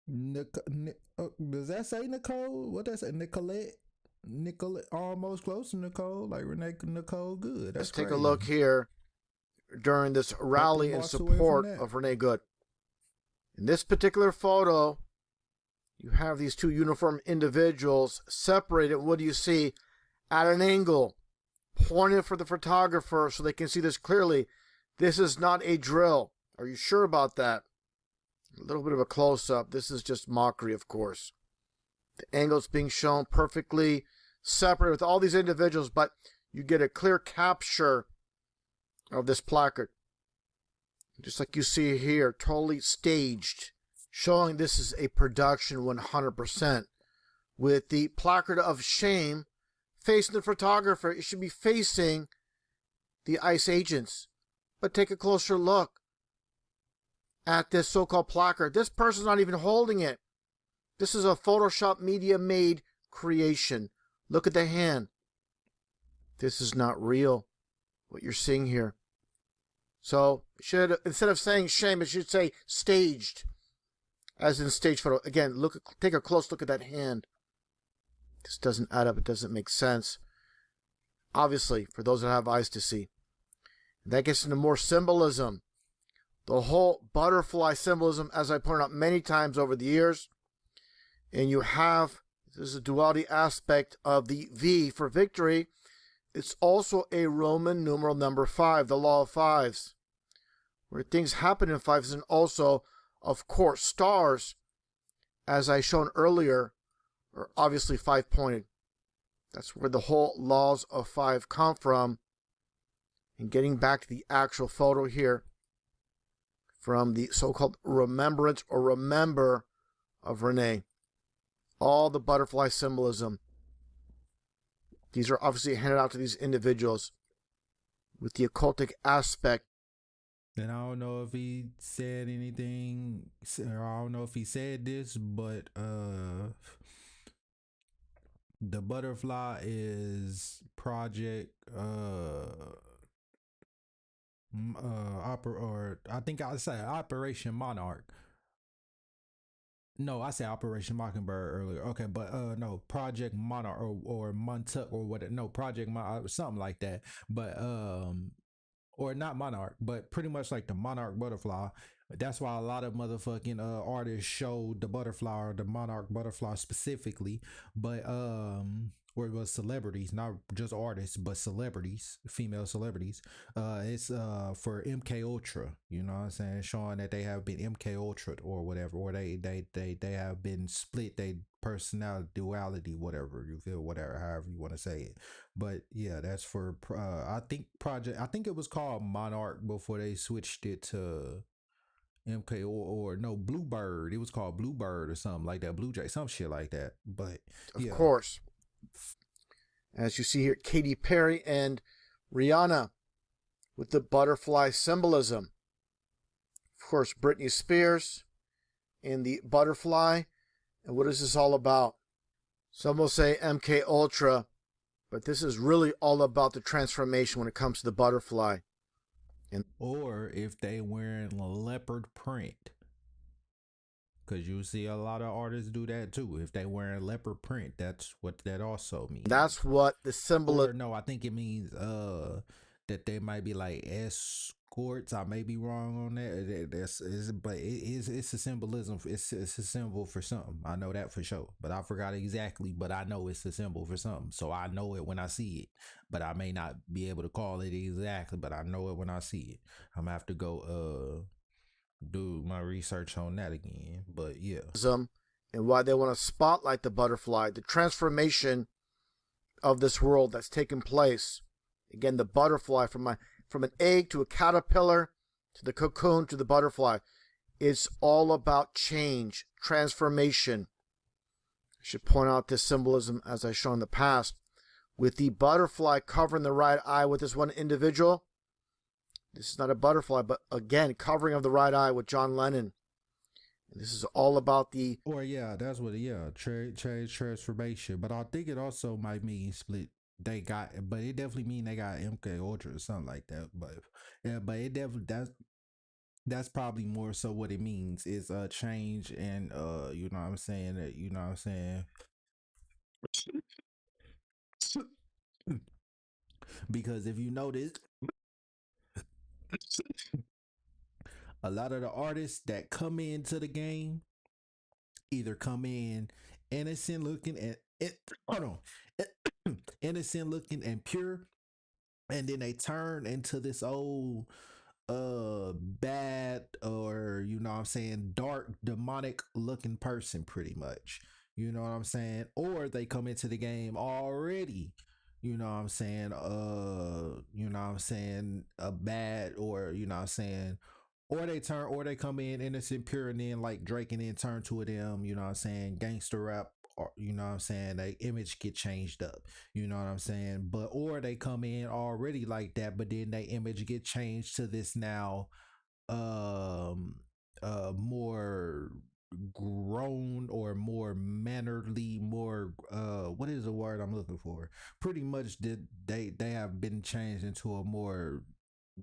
does that say Nicole? What that say? Nicolette, almost close to Nicole, like Renee Nicole Good. Let's take a look here during this rally in support of Renee Good. In this particular photo, you have these two uniformed individuals separated. What do you see? At an angle, pointing for the photographer so they can see this clearly. This is not a drill. Are you sure about that? A little bit of a close-up. This is just mockery, of course. The angle's being shown perfectly separate with all these individuals, but you get a clear capture of this placard. Just like you see here, totally staged, showing this is a production 100%. With the placard of shame facing the photographer, it should be facing the ICE agents. But take a closer look at this so-called placard. This person's not even holding it. This is a Photoshop media made creation. Look at the hand. This is not real, what you're seeing here. So, instead of saying shame, it should say staged, as in stage photo. Again, take a close look at that hand. This doesn't add up. It doesn't make sense. Obviously, for those that have eyes to see. That gets into more symbolism. The whole butterfly symbolism, as I pointed out many times over the years. And you have, this is a duality aspect of the V for victory. It's also a Roman numeral number 5, the law of fives, where things happen in fives, and also, of course, stars, as I shown earlier, are obviously 5-pointed. That's where the whole laws of 5 come from. And getting back to the actual photo here, from the so-called remembrance or remember of Renee. All the butterfly symbolism. These are obviously handed out to these individuals with the occultic aspect. And I don't know if he said anything, or I don't know if he said this, but the butterfly is project I think I said Operation Monarch. No, I said Operation Mockingbird earlier. Okay, but no, Project Monarch or Montuck or what? No, Project Monarch, something like that. But or not Monarch, but pretty much like the Monarch butterfly. That's why a lot of motherfucking artists show the butterfly or the Monarch butterfly specifically. But or was celebrities, not just artists, but celebrities, female celebrities. It's for MK Ultra. You know what I'm saying? Showing that they have been MK Ultra or whatever, or they have been split. They personality duality, whatever you feel, whatever, however you want to say it. But yeah, that's for I think project. I think it was called Monarch before they switched it to MK or no Bluebird. It was called Bluebird or something like that. Blue Jay, some shit like that. But Of yeah, course. As you see here, Katy Perry and Rihanna with the butterfly symbolism. Of course, Britney Spears and the butterfly. And what is this all about? Some will say MK Ultra, but this is really all about the transformation when it comes to the butterfly. or if they wearing leopard print, because you see a lot of artists do that too. If they wearing leopard print, that's what that also means. That's what the symbolism. Or no, I think it means that they might be like escorts. I may be wrong on that. But it's a symbolism. It's a symbol for something. I know that for sure. But I forgot exactly. But I know it's a symbol for something. So I know it when I see it. But I may not be able to call it exactly. But I know it when I see it. I'm gonna have to go do my research on that again. But yeah, and why they want to spotlight the butterfly, the transformation of this world that's taken place. Again, the butterfly from an egg to a caterpillar to the cocoon to the butterfly. It's all about change, transformation. I should point out this symbolism as I shown in the past. With the butterfly covering the right eye with this one individual. This is not a butterfly, but again, covering of the right eye with John Lennon. And this is all about the... Or yeah, that's what, yeah, change transformation. But I think it also might mean split. They got, but it definitely mean they got MK Ultra or something like that. But yeah, but it definitely, that's probably more so what it means is a change and you know what I'm saying, that you know what I'm saying. Because if you notice, a lot of the artists that come into the game either come in innocent looking and hold on, innocent looking and pure, and then they turn into this old bad, or you know what I'm saying, dark demonic looking person pretty much. You know what I'm saying? Or they come into the game already, you know what I'm saying, you know what I'm saying, a bad, or you know what I'm saying, or they come in innocent, pure, and then like Drake and then turn to them, you know what I'm saying, gangster rap, or you know what I'm saying, they image get changed up, you know what I'm saying, but or they come in already like that, but then they image get changed to this now more grown or more mannerly, more what is the word I'm looking for, pretty much did they have been changed into a more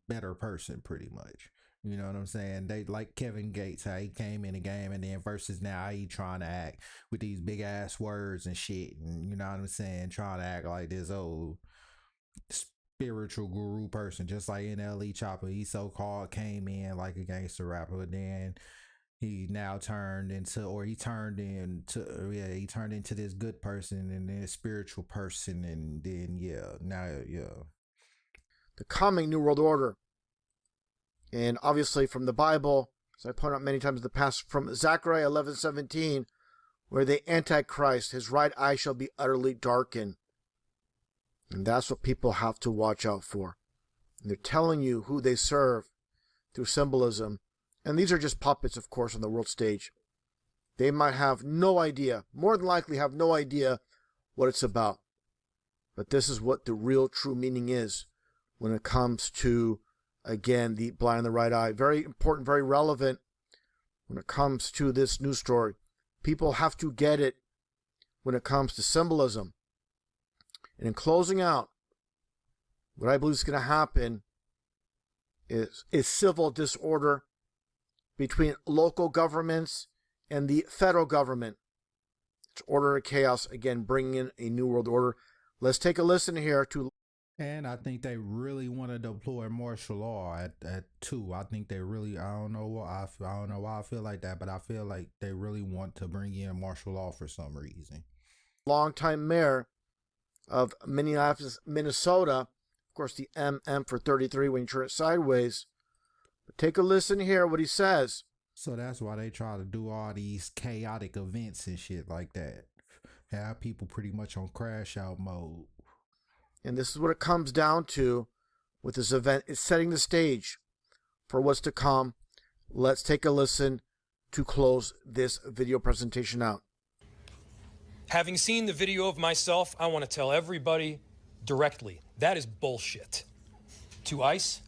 better person pretty much. You know what I'm saying? They like Kevin Gates, how he came in the game, and then versus now how he trying to act with these big ass words and shit, and you know what I'm saying, trying to act like this old spiritual guru person, just like NLE Chopper. He so called came in like a gangster rapper, then he now turned into, or he turned into, yeah, he turned into this good person and then spiritual person, and then yeah, now yeah, the coming New World Order. And obviously from the Bible, as I pointed out many times in the past, from Zechariah 11:17, where the Antichrist, his right eye shall be utterly darkened. And that's what people have to watch out for. And they're telling you who they serve through symbolism. And these are just puppets, of course, on the world stage. They might have no idea, more than likely have no idea what it's about. But this is what the real true meaning is when it comes to, again, the blind in the right eye. Very important, very relevant when it comes to this news story. People have to get it when it comes to symbolism. And in closing out, what I believe is going to happen is civil disorder between local governments and the federal government. It's order of chaos, again, bringing in a new world order. Let's take a listen here to... And I think they really want to deploy martial law at 2. I think they really, I don't know why I feel like that, but I feel like they really want to bring in martial law for some reason. Longtime mayor of Minneapolis, Minnesota. Of course, the MM for 33 when you turn it sideways. But take a listen here what he says. So that's why they try to do all these chaotic events and shit like that. Have people pretty much on crash out mode. And this is what it comes down to with this event. It's setting the stage for what's to come. Let's take a listen to close this video presentation out. Having seen the video of myself, I want to tell everybody directly, that is bullshit. To ICE,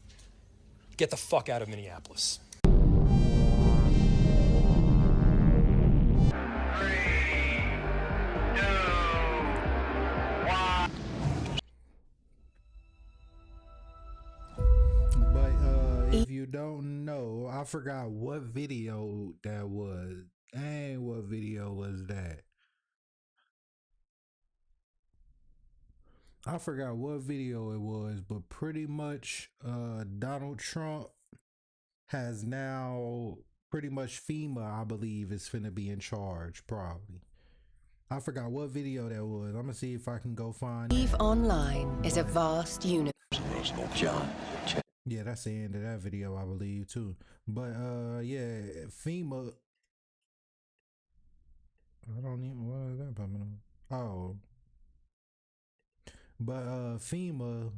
get the fuck out of Minneapolis. If you don't know, I forgot what video that was. Dang, what video was that? I forgot what video it was, but pretty much Donald Trump has now pretty much FEMA, I believe, is finna be in charge, probably. I forgot what video that was. I'm gonna see if I can go find it. Eve Online is a vast universe. John. Yeah, that's the end of that video, I believe, too. But yeah, FEMA. I don't even, what is that popping up? Oh. But FEMA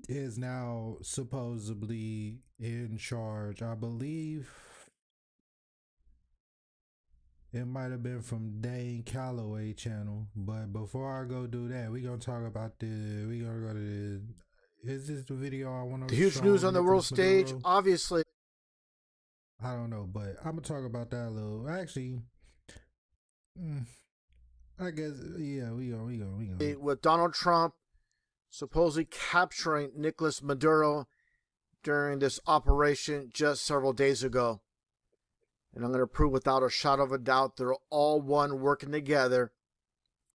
is now supposedly in charge. I believe it might have been from Dane Calloway channel. But before I go do that, we gonna talk about we gonna go to is this the video I want to The huge news on the world stage, obviously. I don't know, but I'm gonna talk about that a little. Actually, I guess, yeah, we go. With Donald Trump supposedly capturing Nicolas Maduro during this operation just several days ago. And I'm going to prove without a shadow of a doubt they're all one working together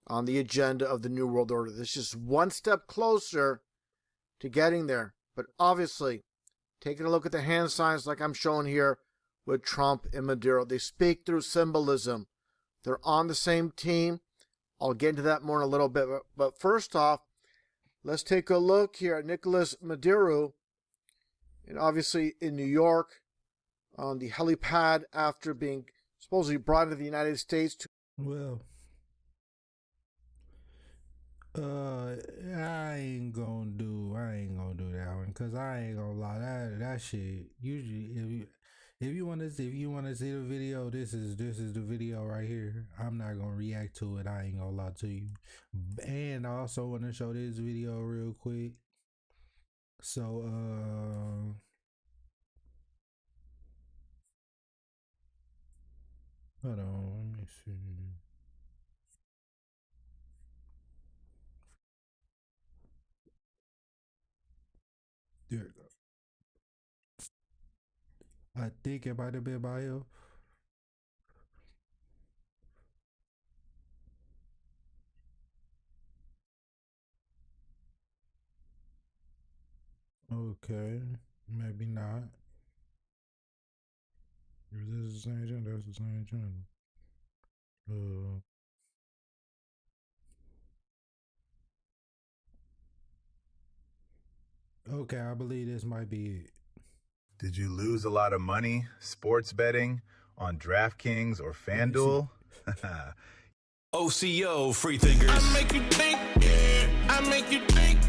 on the agenda of the New World Order. This is one step closer to getting there. But obviously, taking a look at the hand signs like I'm showing here with Trump and Maduro, they speak through symbolism. They're on the same team. I'll get into that more in a little bit. But first off, let's take a look here at Nicolas Maduro, and obviously in New York, on the helipad after being supposedly brought into the United States. Well, I ain't gonna do that one, cause I ain't gonna lie, that shit. Usually, if you want to see the video, this is the video right here. I'm not gonna react to it. I ain't gonna lie to you. And I also want to show this video real quick. So hold on, let me see. There we go. I think it might have been by him. Okay, maybe not. Is this the same channel? That's the same channel. Okay, I believe this might be it. Did you lose a lot of money sports betting on DraftKings or FanDuel? OCO, free thinkers. I make you think, I make you think,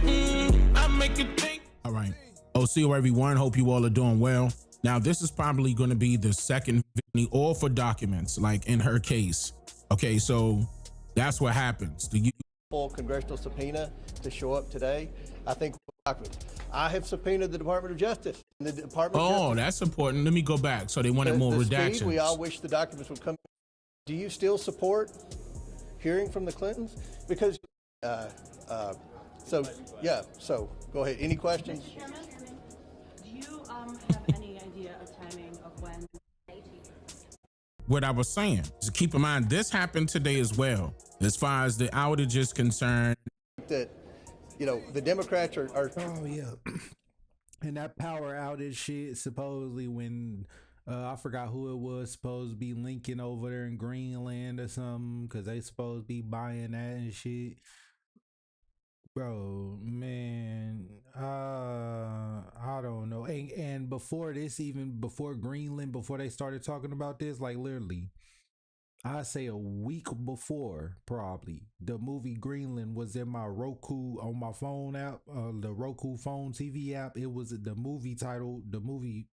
I make you think. All right. OCO, everyone. Hope you all are doing well. Now, this is probably going to be the second video, all for documents, like in her case. Okay, so that's what happens. Full congressional subpoena to show up today. I think I have subpoenaed the Department of Justice. The Department of Justice. That's important. Let me go back. So they wanted more redactions. We all wish the documents would come. Do you still support hearing from the Clintons? Because, so go ahead. Any questions? Mr. Chairman, do you have any idea of timing of when? What I was saying is, keep in mind, this happened today as well. As far as the outage is concerned. That, the Democrats are oh, yeah. And that power outage shit, supposedly when I forgot who it was supposed to be linking over there in Greenland or something because they supposed to be buying that and shit. Bro, man, I don't know. And before this, even before Greenland, before they started talking about this, like literally, I say a week before, probably the movie Greenland was in my Roku on my phone app, the Roku phone TV app. It was the movie title. The movie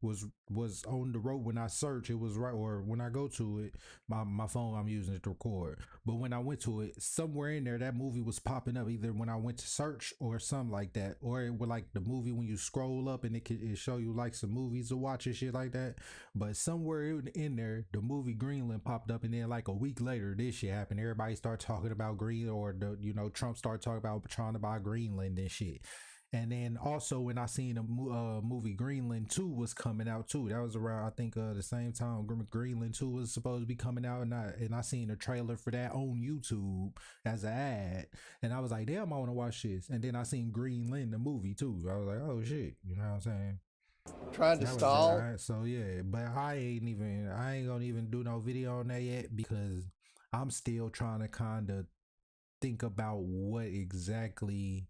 was on the road when I search. It was right, or when I go to it, my phone I'm using it to record. But when I went to it, somewhere in there that movie was popping up either when I went to search or something like that, or it was like the movie when you scroll up and it show you like some movies to watch and shit like that. But somewhere in there, the movie Greenland popped up, and then like a week later, this shit happened. Everybody started talking about Greenland, or Trump started talking about trying to buy Greenland and shit. And then also when I seen a movie Greenland 2 was coming out too. That was around I think the same time Greenland 2 was supposed to be coming out, and I seen a trailer for that on YouTube as an ad, and I was like, damn, I want to watch this. And then I seen Greenland the movie too. I was like, oh shit, you know what I'm saying? Trying to stall. So yeah, but I ain't gonna even do no video on that yet because I'm still trying to kind of think about what exactly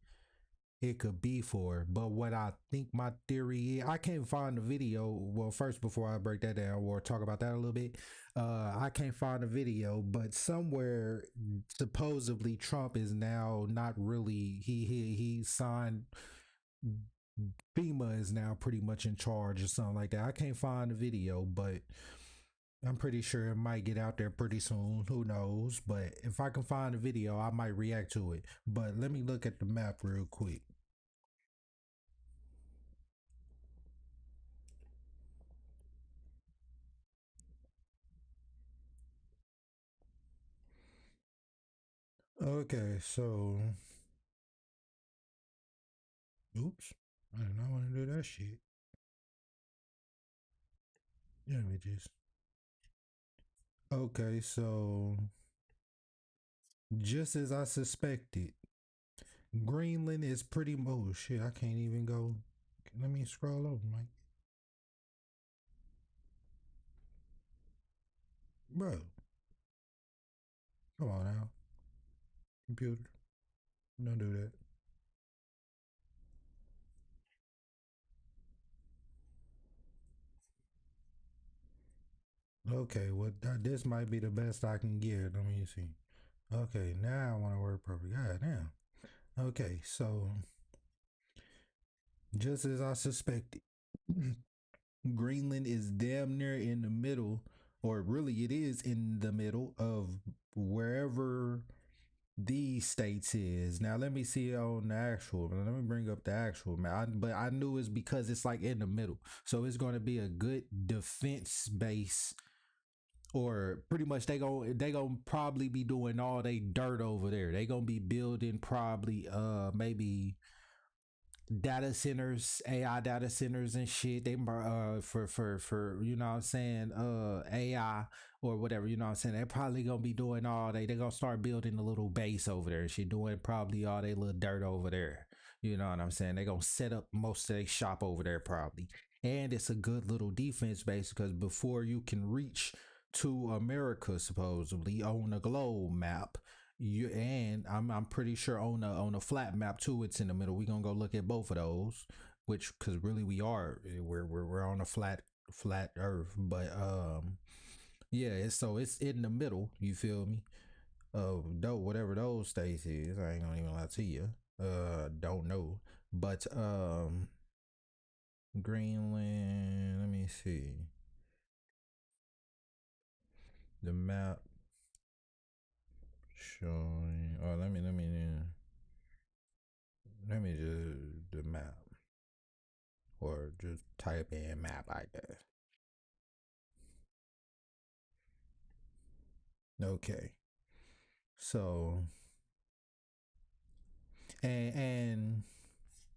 it could be for. But what I think my theory is, I can't find the video. Well, first, before I break that down or talk about that a little bit, I can't find the video, but somewhere supposedly Trump is now not really, he signed, FEMA is now pretty much in charge or something like that. I can't find the video, but I'm pretty sure it might get out there pretty soon. Who knows? But if I can find the video, I might react to it. But let me look at the map real quick. Okay, so oops, I did not want to do that shit. Images. Okay, so just as I suspected, Greenland is pretty. Oh shit, I can't even go. Let me scroll over, Mike. Bro, come on now, computer, don't do that. Okay, well this might be the best I can get. Let me see. Okay, now I want to work properly. God damn. Okay, so just as I suspected, Greenland is damn near in the middle, or really it is in the middle of wherever these states is. Now let me see on the actual. Let me bring up the actual map. But I knew it's because it's like in the middle, so it's going to be a good defense base. Or pretty much they gonna probably be doing all they dirt over there. They gonna be building probably maybe data centers, AI data centers and shit. They for you know what I'm saying, AI or whatever, you know what I'm saying. They're probably gonna be doing all they gonna start building a little base over there. She doing probably all they little dirt over there. You know what I'm saying? They gonna set up most of their shop over there probably. And it's a good little defense base because before you can reach to America supposedly on the globe map, and I'm pretty sure on a flat map too. It's in the middle. We're gonna go look at both of those, which because really we're on a flat Earth. But yeah, so it's in the middle. You feel me? Though whatever those states is, I ain't gonna even lie to you. Don't know, but Greenland. Let me see the map showing. Oh, let me just the map. Or just type in map, I guess. Okay. So and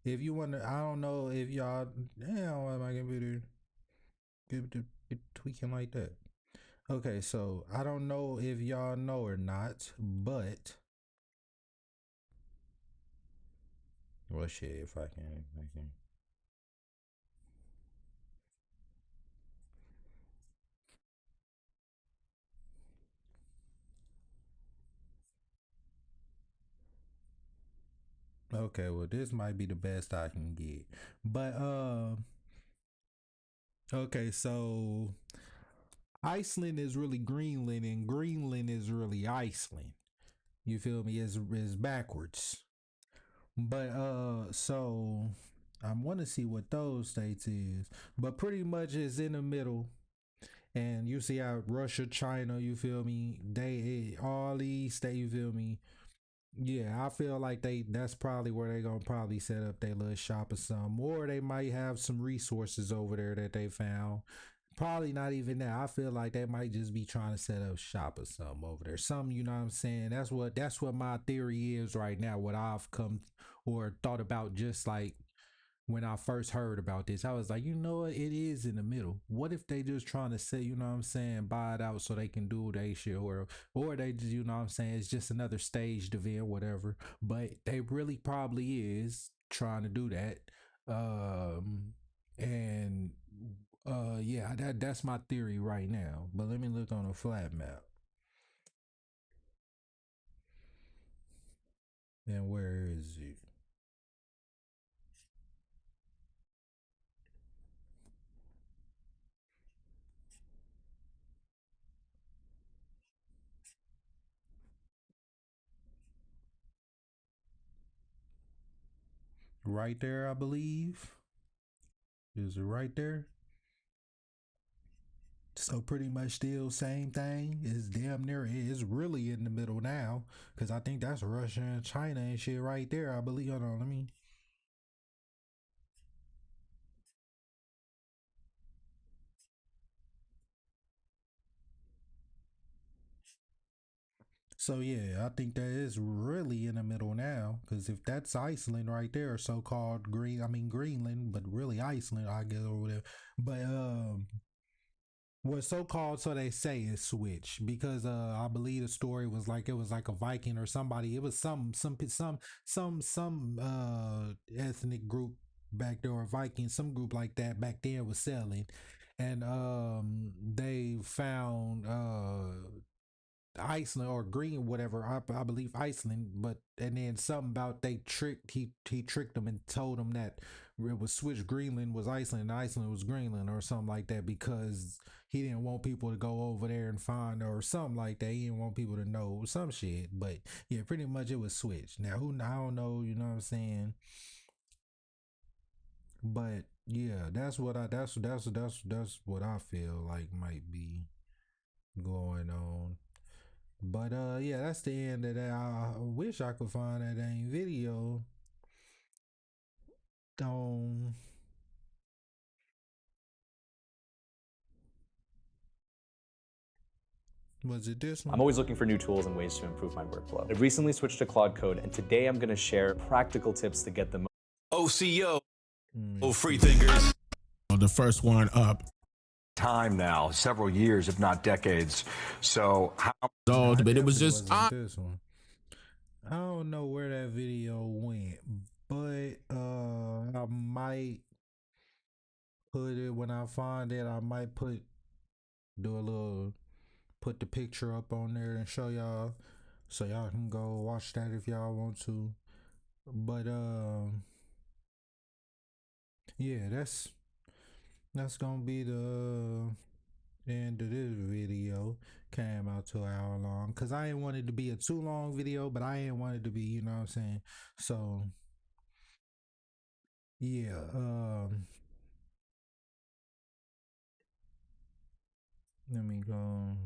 if you want to, I don't know if y'all, damn, why my computer get tweaking like that? Okay, so I don't know if y'all know or not, but well, shit, if I can. Okay, well this might be the best I can get. But okay, so Iceland is really Greenland and Greenland is really Iceland. You feel me? Is backwards. But so I want to see what those states is. But pretty much it's in the middle. And you see how Russia, China, you feel me? They all these states, you feel me? Yeah, I feel like that's probably where they gonna probably set up their little shop or something. Or they might have some resources over there that they found. Probably not even that. I feel like they might just be trying to set up shop or something over there. Something, you know what I'm saying? That's what my theory is right now. What I've come or thought about just like when I first heard about this. I was like, you know what? It is in the middle. What if they just trying to say, you know what I'm saying, buy it out so they can do they shit or they just, you know what I'm saying, it's just another staged event, whatever. But they really probably is trying to do that. And yeah, that's my theory right now. But let me look on a flat map. And where is it? Right there, I believe. Is it right there? So pretty much still same thing. It's damn near it's really in the middle now. Cause I think that's Russia and China and shit right there. I believe. Hold on, let me. So yeah, I think that is really in the middle now. Cause if that's Iceland right there, so called Greenland, but really Iceland, I guess or whatever. But well, so called, so they say is switch because I believe the story was like it was like a Viking or somebody. It was some ethnic group back there or Viking, some group like that back then was selling, and they found Iceland or Green, whatever. I believe Iceland, but and then something about they tricked he tricked them and told them that it was switch. Greenland was Iceland and Iceland was Greenland or something like that because he didn't want people to go over there and find or something like that. He didn't want people to know some shit. But yeah, pretty much it was switch. Now who I don't know, you know what I'm saying? But yeah, that's what I feel like might be going on. But yeah, that's the end of that. I wish I could find that dang video. On was it this one? I'm always looking for new tools and ways to improve my workflow. I recently switched to Claude Code, and today I'm going to share practical tips to get the most. OCO, free thinkers. The first one up. Time now, several years, if not decades. So how? But it was just this one. I don't know where that video went, but I might put it when I find it. I might put the picture up on there and show y'all, so y'all can go watch that if y'all want to. But yeah, that's gonna be the end of this video. Came out to an hour long because I didn't want it to be a too long video, but I didn't want it to be, you know what I'm saying? So yeah, let me go.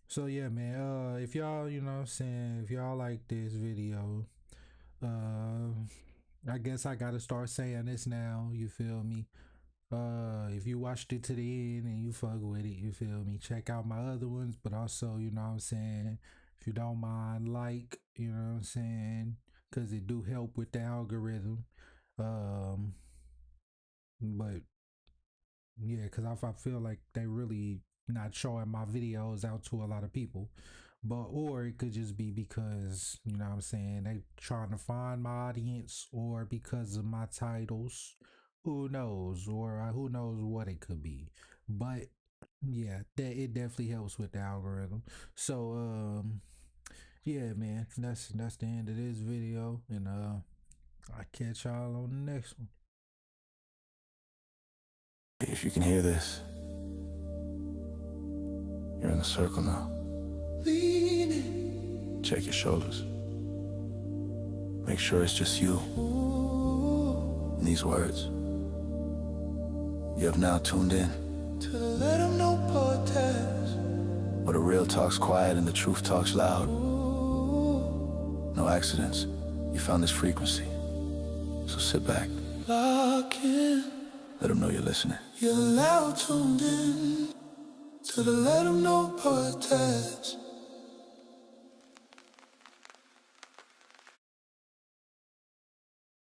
So yeah, man, if y'all, you know what I'm saying, if y'all like this video, I guess I gotta start saying this now, you feel me? If you watched it to the end and you fuck with it, you feel me? Check out my other ones, but also, you know what I'm saying, if you don't mind, like, you know what I'm saying, because it do help with the algorithm. But yeah, because I feel like they really not showing my videos out to a lot of people. But or it could just be because, you know what I'm saying, they trying to find my audience or because of my titles. Who knows? Or who knows what it could be. But Yeah, that it definitely helps with the algorithm. So yeah, man, that's the end of this video, and I'll catch y'all on the next one. If you can hear this, you're in the circle now. Check your shoulders. Make sure it's just you and these words. You have now tuned in to the Let 'Em Know podcast, where the real talk's quiet and the truth talks loud. No accidents. You found this frequency. So sit back. Lock in. Let them know you're listening. You're now tuned in to the Let 'Em Know podcast.